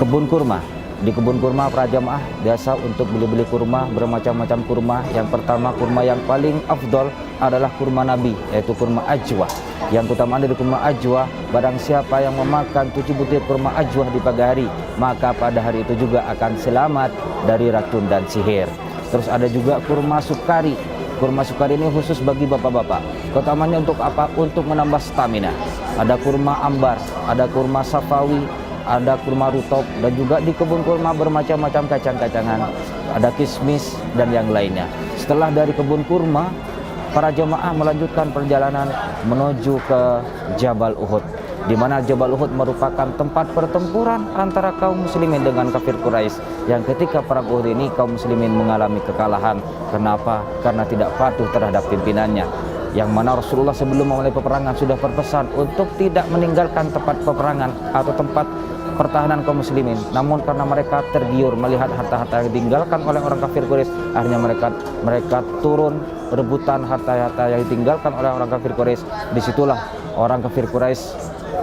kebun kurma. Di kebun kurma para jamaah biasa untuk beli-beli kurma, bermacam-macam kurma. Yang pertama, kurma yang paling afdol adalah kurma Nabi, yaitu kurma ajwa. Yang keutamaan dari kurma ajwa, barang siapa yang memakan 7 butir kurma ajwa di pagi hari, maka pada hari itu juga akan selamat dari racun dan sihir. Terus ada juga kurma sukari. Kurma sukari ini khusus bagi bapak-bapak. Keutamanya untuk apa? Untuk menambah stamina. Ada kurma ambar, ada kurma safawi, ada kurma rutop, dan juga di kebun kurma bermacam-macam kacang-kacangan, ada kismis dan yang lainnya. Setelah dari kebun kurma, para jemaah melanjutkan perjalanan menuju ke Jabal Uhud, di mana Jabal Uhud merupakan tempat pertempuran antara kaum muslimin dengan kafir Quraisy, yang ketika perang Uhud ini kaum muslimin mengalami kekalahan. Kenapa? Karena tidak patuh terhadap pimpinannya, yang mana Rasulullah sebelum memulai peperangan sudah berpesan untuk tidak meninggalkan tempat peperangan atau tempat pertahanan kaum muslimin. Namun karena mereka tergiur melihat harta-harta yang ditinggalkan oleh orang kafir Quraisy, akhirnya mereka turun rebutan harta-harta yang ditinggalkan oleh orang kafir Quraisy. Disitulah orang kafir Quraisy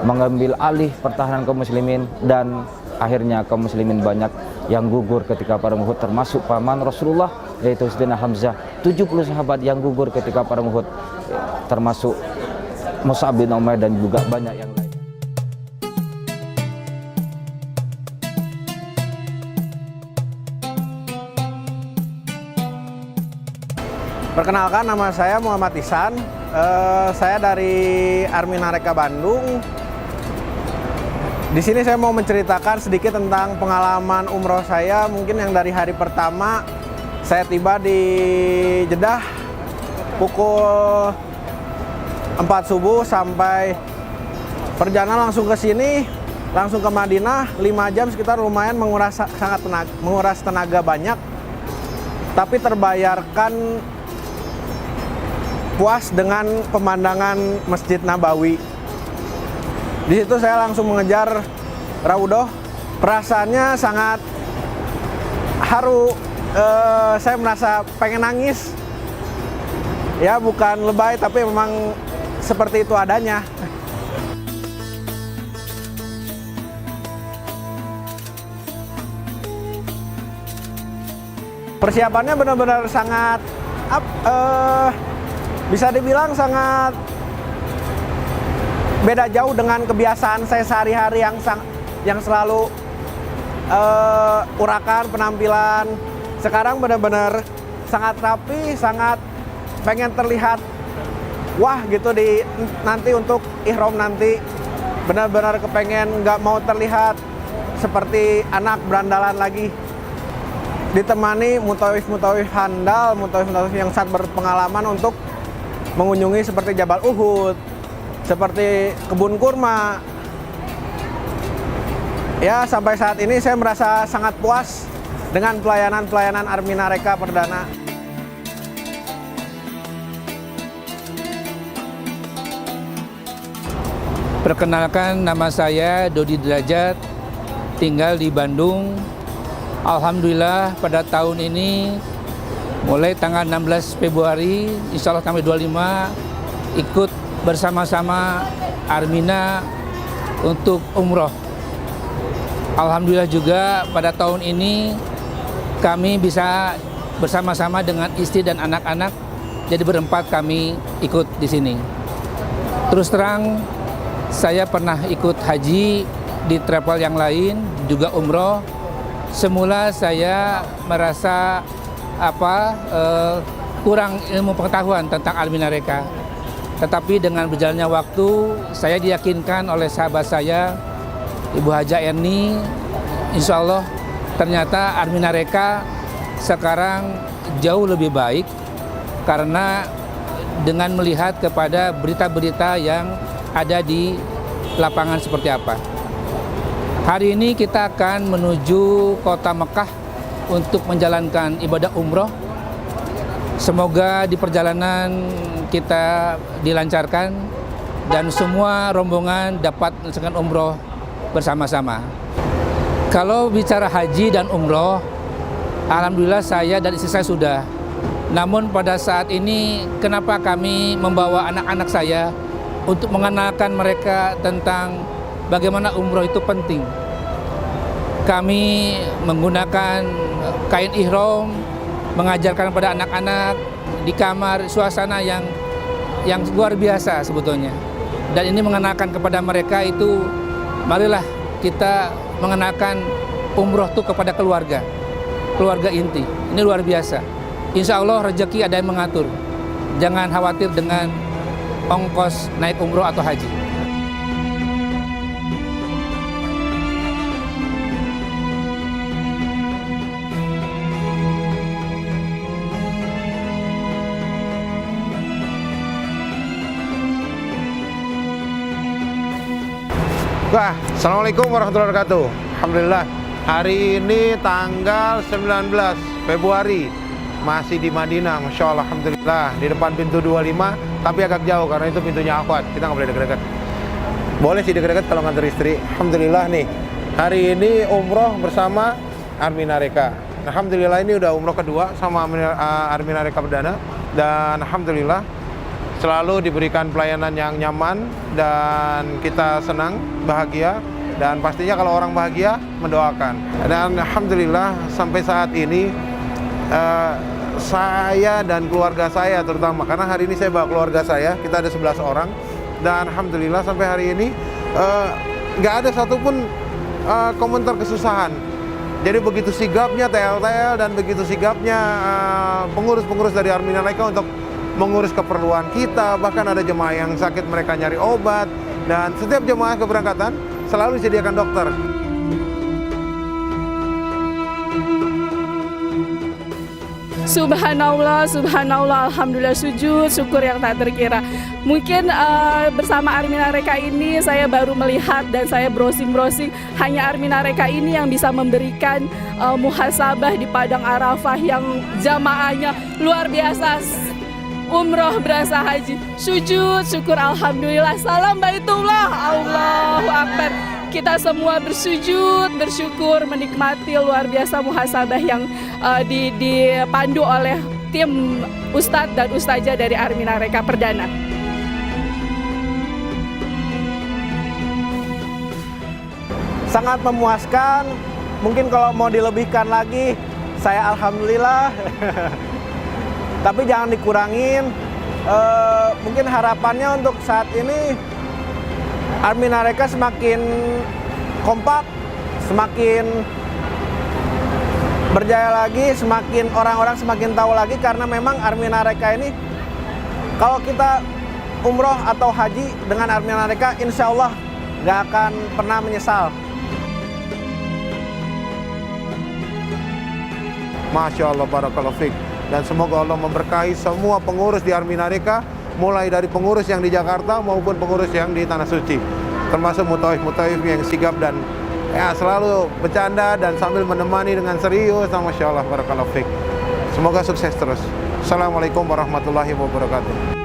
mengambil alih pertahanan kaum muslimin, dan akhirnya kaum muslimin banyak yang gugur ketika perang Uhud, termasuk paman Rasulullah yaitu Sayyidina Hamzah. 70 sahabat yang gugur ketika perang Uhud, termasuk Mus'ab bin Umair dan juga banyak yang lain. Perkenalkan, nama saya Muhammad Ihsan. Saya dari Armina Reka Bandung. Di sini saya mau menceritakan sedikit tentang pengalaman umroh saya. Mungkin yang dari hari pertama saya tiba di Jeddah pukul 4 subuh sampai perjalanan langsung ke sini, langsung ke Madinah 5 jam sekitar, lumayan menguras tenaga banyak, tapi terbayarkan puas dengan pemandangan Masjid Nabawi. Di situ saya langsung mengejar Raudhah. Perasaannya sangat haru. Saya merasa pengen nangis. Ya, bukan lebay, tapi memang seperti itu adanya. Persiapannya benar-benar sangat bisa dibilang sangat beda jauh dengan kebiasaan saya sehari-hari yang selalu urakan penampilan. Sekarang benar-benar sangat rapi, sangat pengen terlihat wah gitu nanti untuk ihram nanti. Benar-benar kepengen, nggak mau terlihat seperti anak berandalan lagi. Ditemani mutawif-mutawif handal, mutawif-mutawif yang sangat berpengalaman untuk mengunjungi seperti Jabal Uhud, seperti kebun kurma. Ya, sampai saat ini saya merasa sangat puas dengan pelayanan Armina Reka Perdana. Perkenalkan, nama saya Dodi Derajat, tinggal di Bandung. Alhamdulillah pada tahun ini mulai tanggal 16 Februari, insya Allah sampai 25, ikut bersama-sama Armina untuk umroh. Alhamdulillah juga pada tahun ini kami bisa bersama-sama dengan istri dan anak-anak, jadi berempat kami ikut di sini. Terus terang, saya pernah ikut haji di travel yang lain, juga umroh. Semula saya merasa kurang ilmu pengetahuan tentang Armina Reka. Tetapi dengan berjalannya waktu, saya diyakinkan oleh sahabat saya, Ibu Haja Erni, insya Allah ternyata Armina Reka sekarang jauh lebih baik karena dengan melihat kepada berita-berita yang ada di lapangan seperti apa. Hari ini kita akan menuju kota Mekah untuk menjalankan ibadah umroh. Semoga di perjalanan kita dilancarkan dan semua rombongan dapat melaksanakan umroh bersama-sama. Kalau bicara haji dan umroh, alhamdulillah saya dan istri saya sudah. Namun pada saat ini kenapa kami membawa anak-anak saya untuk mengenalkan mereka tentang bagaimana umroh itu penting. Kami menggunakan kain ihram, mengajarkan pada anak-anak di kamar, suasana yang luar biasa sebetulnya. Dan ini mengenalkan kepada mereka itu, marilah kita mengenalkan umroh itu kepada keluarga inti. Ini luar biasa. Insya Allah rezeki ada yang mengatur. Jangan khawatir dengan ongkos naik umroh atau haji. Wah, Assalamualaikum warahmatullahi wabarakatuh. Alhamdulillah, hari ini tanggal 19 Februari, masih di Madinah, Masya Allah, Alhamdulillah, di depan pintu 25, tapi agak jauh karena itu pintunya akhwat, kita nggak boleh deket-deket. Boleh sih deket-deket kalau nganter istri. Alhamdulillah nih, hari ini umroh bersama Armina Reka. Alhamdulillah ini udah umroh kedua sama Armina Reka Perdana, dan Alhamdulillah selalu diberikan pelayanan yang nyaman dan kita senang, bahagia, dan pastinya kalau orang bahagia mendoakan. Dan Alhamdulillah sampai saat ini saya dan keluarga saya terutama, karena hari ini saya bawa keluarga saya, kita ada 11 orang, dan Alhamdulillah sampai hari ini nggak ada satupun komentar kesusahan. Jadi begitu sigapnya TL dan begitu sigapnya pengurus-pengurus dari Armina Reka untuk mengurus keperluan kita, bahkan ada jemaah yang sakit mereka nyari obat, dan setiap jemaah keberangkatan selalu disediakan dokter. Subhanallah, subhanallah, alhamdulillah, sujud, syukur yang tak terkira. Mungkin bersama Armina Reka ini saya baru melihat dan saya browsing-browsing, hanya Armina Reka ini yang bisa memberikan muhasabah di Padang Arafah yang jamaahnya luar biasa. Umroh berasa haji, sujud, syukur, alhamdulillah, salam baitullah, Allahu Akbar. Kita semua bersujud, bersyukur, menikmati luar biasa muhasabah yang dipandu oleh tim Ustadz dan Ustazah dari Armina Reka Perdana. Sangat memuaskan, mungkin kalau mau dilebihkan lagi, saya alhamdulillah. Tapi jangan dikurangin. Mungkin harapannya untuk saat ini Armina Reka semakin kompak, semakin berjaya lagi, semakin orang-orang semakin tahu lagi, karena memang Armina Reka ini kalau kita umroh atau haji dengan Armina Reka, insya Allah nggak akan pernah menyesal. Masya Allah, barakallahu fiik. Dan semoga Allah memberkahi semua pengurus di Armina Reka, mulai dari pengurus yang di Jakarta maupun pengurus yang di Tanah Suci, termasuk mutaif-mutaif yang sigap dan selalu bercanda dan sambil menemani dengan serius. Masya Allah, barakallahu fiik. Semoga sukses terus. Assalamualaikum warahmatullahi wabarakatuh.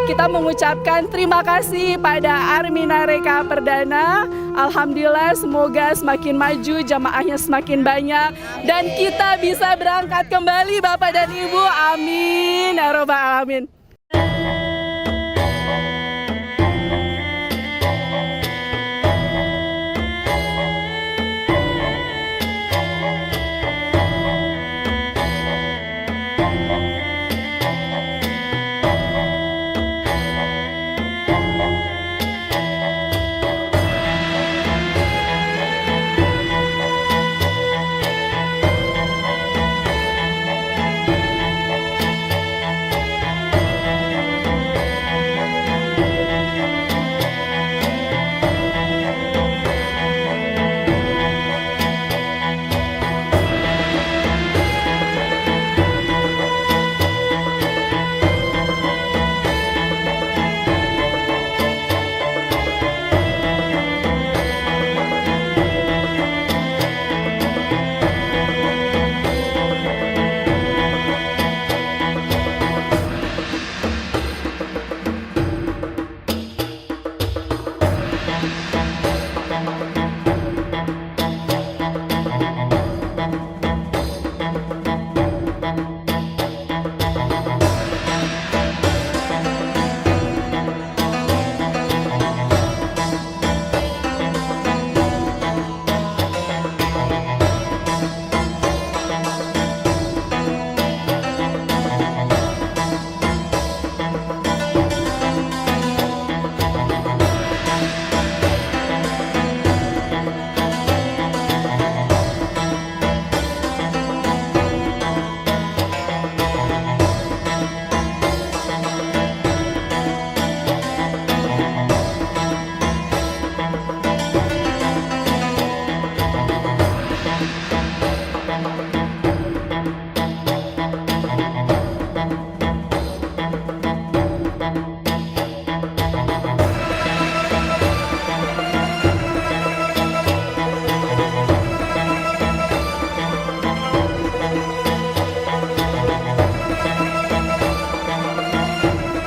Kita mengucapkan terima kasih pada Armina Reka Perdana. Alhamdulillah, semoga semakin maju, jamaahnya semakin banyak, dan kita bisa berangkat kembali Bapak dan Ibu. Amin ya rabbal alamin.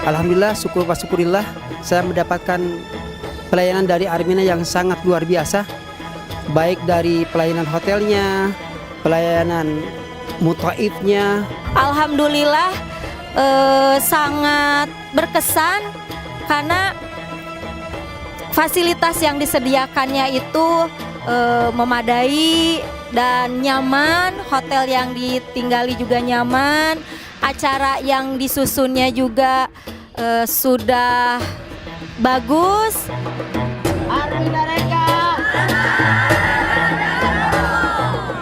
Alhamdulillah, syukurillah, saya mendapatkan pelayanan dari Armina yang sangat luar biasa. Baik dari pelayanan hotelnya, pelayanan mutaifnya. Alhamdulillah sangat berkesan karena fasilitas yang disediakannya itu memadai dan nyaman, hotel yang ditinggali juga nyaman, acara yang disusunnya juga sudah bagus. Armina Reka.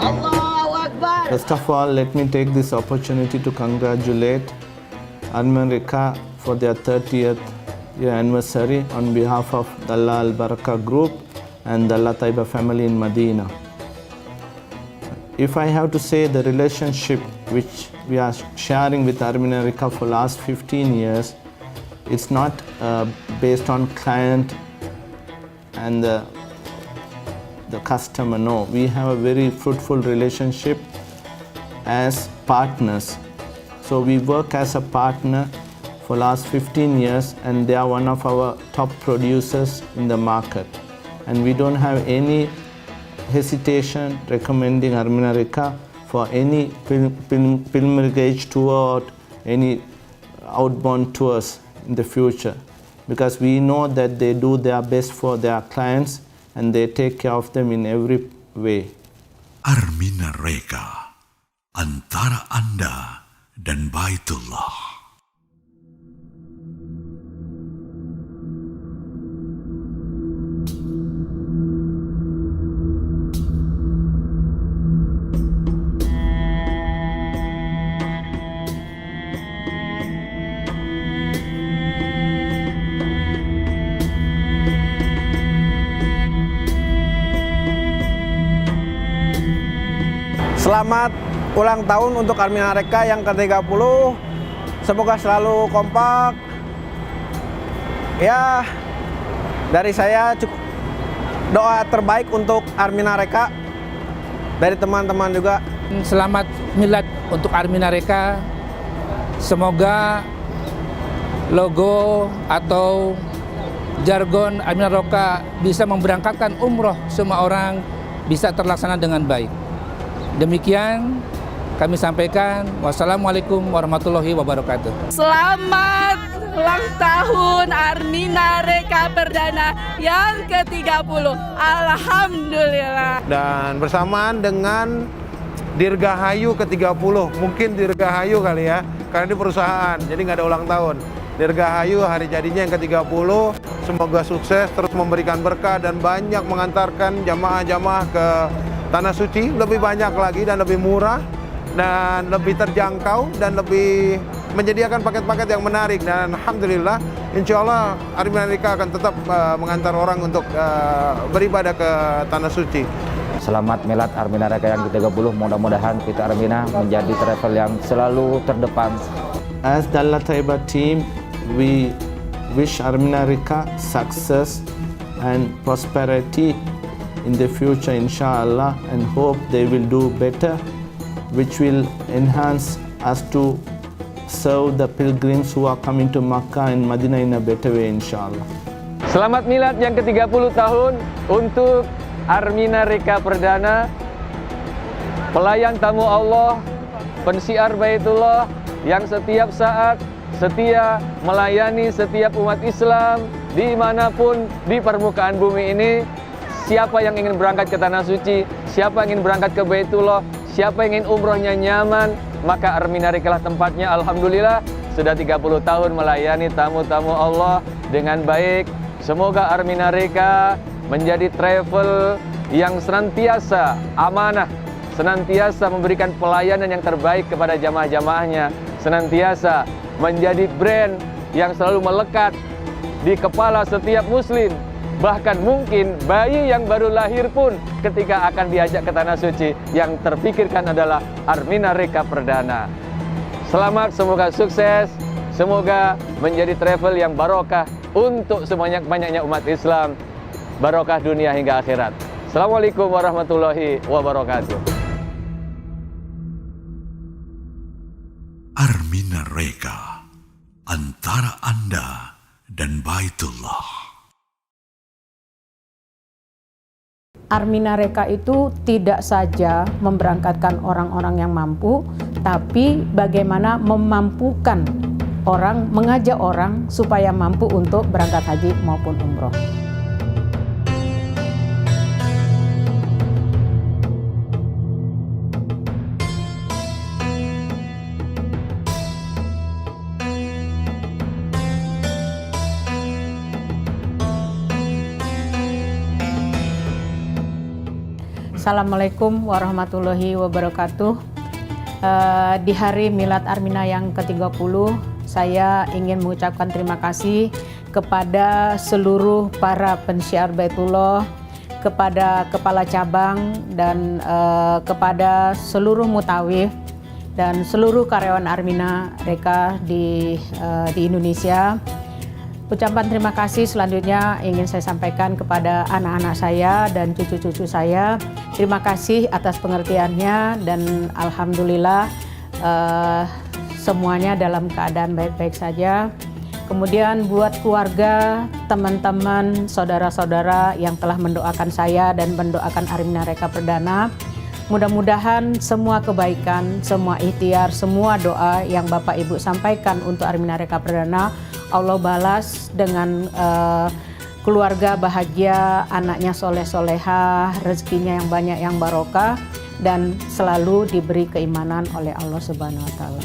Allahu Akbar. First of all, let me take this opportunity to congratulate Armina Reka for their 30th year anniversary on behalf of Dalla Al Barakah Group and Dalla Taiba family in Medina. If I have to say the relationship which we are sharing with Armina Reka for last 15 years, it's not based on client and the customer. No, we have a very fruitful relationship as partners. So we work as a partner for last 15 years and they are one of our top producers in the market. And we don't have any hesitation recommending Armina Reka for any pilgrimage tour or any outbound tours in the future, because we know that they do their best for their clients and they take care of them in every way. Armina Reka, antara Anda dan Baitullah. Selamat ulang tahun untuk Armina Reka yang ke-30. Semoga selalu kompak. Ya, dari saya cukup doa terbaik untuk Armina Reka. Dari teman-teman juga. Selamat milad untuk Armina Reka. Semoga logo atau jargon Armina Reka bisa memberangkatkan umroh semua orang bisa terlaksana dengan baik. Demikian kami sampaikan. Wassalamualaikum warahmatullahi wabarakatuh. Selamat ulang tahun Armina Reka Perdana yang ke-30. Alhamdulillah. Dan bersamaan dengan Dirgahayu ke-30, mungkin Dirgahayu kali ya, karena di perusahaan, jadi nggak ada ulang tahun. Dirgahayu hari jadinya yang ke-30, semoga sukses, terus memberikan berkah dan banyak mengantarkan jamaah-jamaah ke Tanah Suci, lebih banyak lagi dan lebih murah dan lebih terjangkau dan lebih menyediakan paket-paket yang menarik. Dan Alhamdulillah, insya Allah Armina Reka akan tetap mengantar orang untuk beribadah ke Tanah Suci. Selamat milad Armina Reka yang ke-30, mudah-mudahan kita Armina menjadi travel yang selalu terdepan. As Dalla Taiba team, we wish Armina Reka success and prosperity in the future, inshallah, and hope they will do better, which will enhance us to serve the pilgrims who are coming to Makkah and Madinah in a better way, inshallah. Selamat milad yang ke-30 tahun untuk Armina Reka Perdana, pelayan tamu Allah pensiar Baitullah yang setiap saat setia melayani setiap umat Islam dimanapun di permukaan bumi ini. Siapa yang ingin berangkat ke Tanah Suci, siapa yang ingin berangkat ke Baitullah, siapa yang ingin umrohnya nyaman, maka Armina Reka lah tempatnya. Alhamdulillah sudah 30 tahun melayani tamu-tamu Allah dengan baik. Semoga Armina Reka menjadi travel yang senantiasa amanah, senantiasa memberikan pelayanan yang terbaik kepada jamaah-jamaahnya, senantiasa menjadi brand yang selalu melekat di kepala setiap muslim. Bahkan mungkin bayi yang baru lahir pun ketika akan diajak ke Tanah Suci, yang terpikirkan adalah Armina Reka Perdana. Selamat, semoga sukses, semoga menjadi travel yang barokah untuk sebanyak-banyaknya umat Islam, barokah dunia hingga akhirat. Assalamualaikum warahmatullahi wabarakatuh. Armina Reka, antara Anda dan Baitullah. Armina Reka itu tidak saja memberangkatkan orang-orang yang mampu, tapi bagaimana memampukan orang, mengajak orang supaya mampu untuk berangkat haji maupun umroh. Assalamualaikum warahmatullahi wabarakatuh. Di hari Milad Armina yang ke-30, saya ingin mengucapkan terima kasih kepada seluruh para pensiar Baitullah, kepada kepala cabang, dan kepada seluruh mutawif dan seluruh karyawan Armina Reka di Indonesia. Ucapan terima kasih selanjutnya ingin saya sampaikan kepada anak-anak saya dan cucu-cucu saya. Terima kasih atas pengertiannya, dan alhamdulillah semuanya dalam keadaan baik-baik saja. Kemudian buat keluarga, teman-teman, saudara-saudara yang telah mendoakan saya dan mendoakan Armina Reka Perdana, mudah-mudahan semua kebaikan, semua ikhtiar, semua doa yang Bapak Ibu sampaikan untuk Armina Reka Perdana, Allah balas dengan keluarga bahagia, anaknya soleh-solehah, rezekinya yang banyak, yang barokah, dan selalu diberi keimanan oleh Allah Subhanahu wa Ta'ala.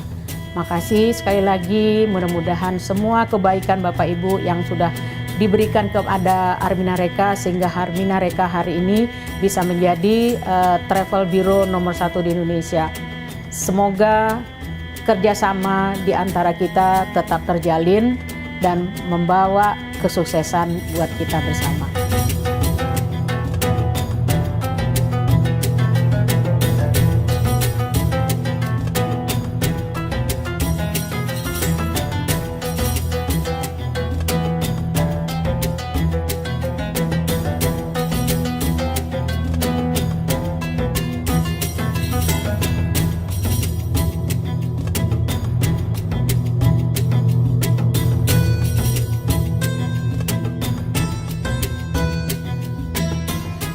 Makasih sekali lagi, mudah-mudahan semua kebaikan Bapak Ibu yang sudah diberikan kepada Armina Reka, sehingga Armina Reka hari ini bisa menjadi travel bureau nomor 1 di Indonesia. Semoga kerjasama di antara kita tetap terjalin dan membawa kesuksesan buat kita bersama.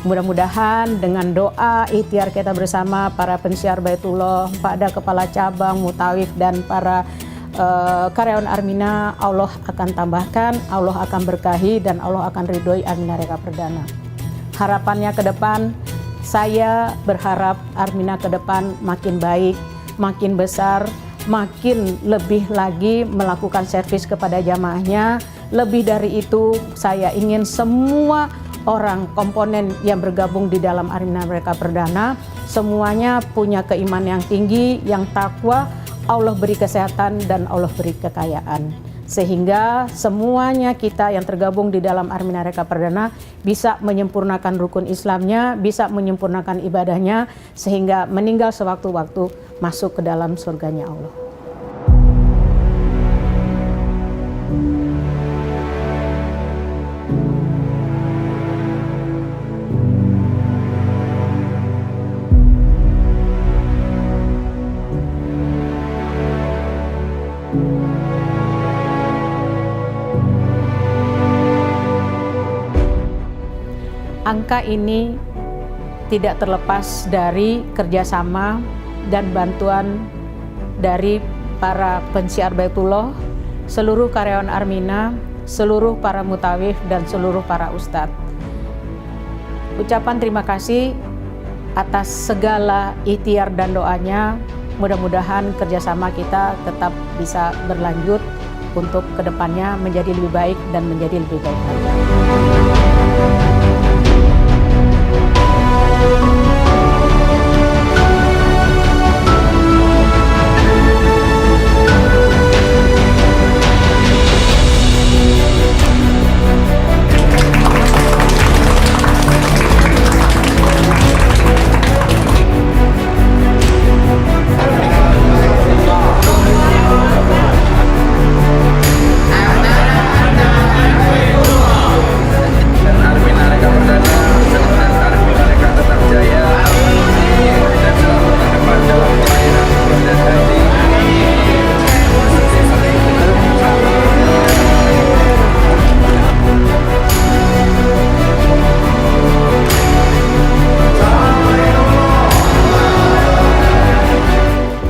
Mudah-mudahan dengan doa ikhtiar kita bersama para pensiar Baitullah, pada kepala cabang, mutawif, dan para karyawan Armina, Allah akan tambahkan, Allah akan berkahi, dan Allah akan ridhoi Armina Reka Perdana. Harapannya ke depan, saya berharap Armina ke depan makin baik, makin besar, makin lebih lagi melakukan servis kepada jamaahnya. Lebih dari itu, saya ingin semua orang komponen yang bergabung di dalam Armina Reka Perdana semuanya punya keimanan yang tinggi, yang takwa, Allah beri kesehatan dan Allah beri kekayaan, sehingga semuanya kita yang tergabung di dalam Armina Reka Perdana bisa menyempurnakan rukun Islamnya, bisa menyempurnakan ibadahnya, sehingga meninggal sewaktu-waktu masuk ke dalam surganya Allah. Angka ini tidak terlepas dari kerjasama dan bantuan dari para pensiar Baitullah, seluruh karyawan Armina, seluruh para mutawif, dan seluruh para ustadz. Ucapan terima kasih atas segala ikhtiar dan doanya. Mudah-mudahan kerjasama kita tetap bisa berlanjut untuk kedepannya menjadi lebih baik dan menjadi lebih baik lagi.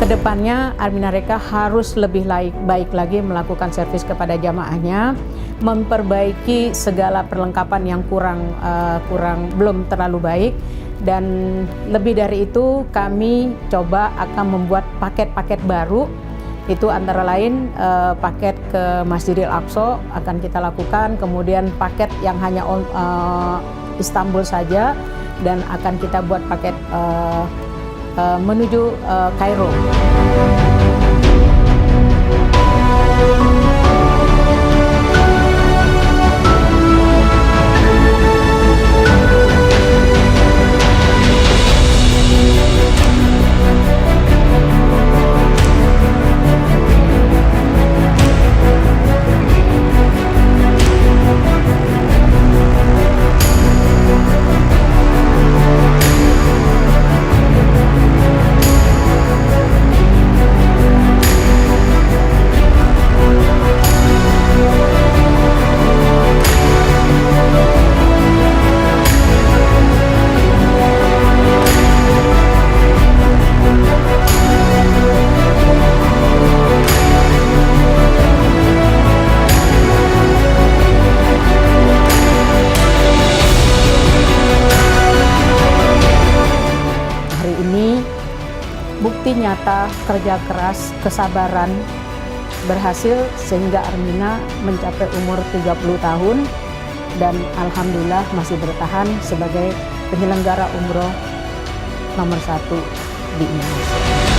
Kedepannya Armina Reka harus lebih baik lagi melakukan servis kepada jamaahnya, memperbaiki segala perlengkapan yang belum terlalu baik, dan lebih dari itu kami coba akan membuat paket-paket baru. Itu antara lain paket ke Masjidil Aqsa akan kita lakukan, kemudian paket yang hanya Istanbul saja, dan akan kita buat paket menuju Kairo. Bukti nyata kerja keras, kesabaran berhasil sehingga Armina mencapai umur 30 tahun dan alhamdulillah masih bertahan sebagai penyelenggara umroh nomor 1 di Indonesia.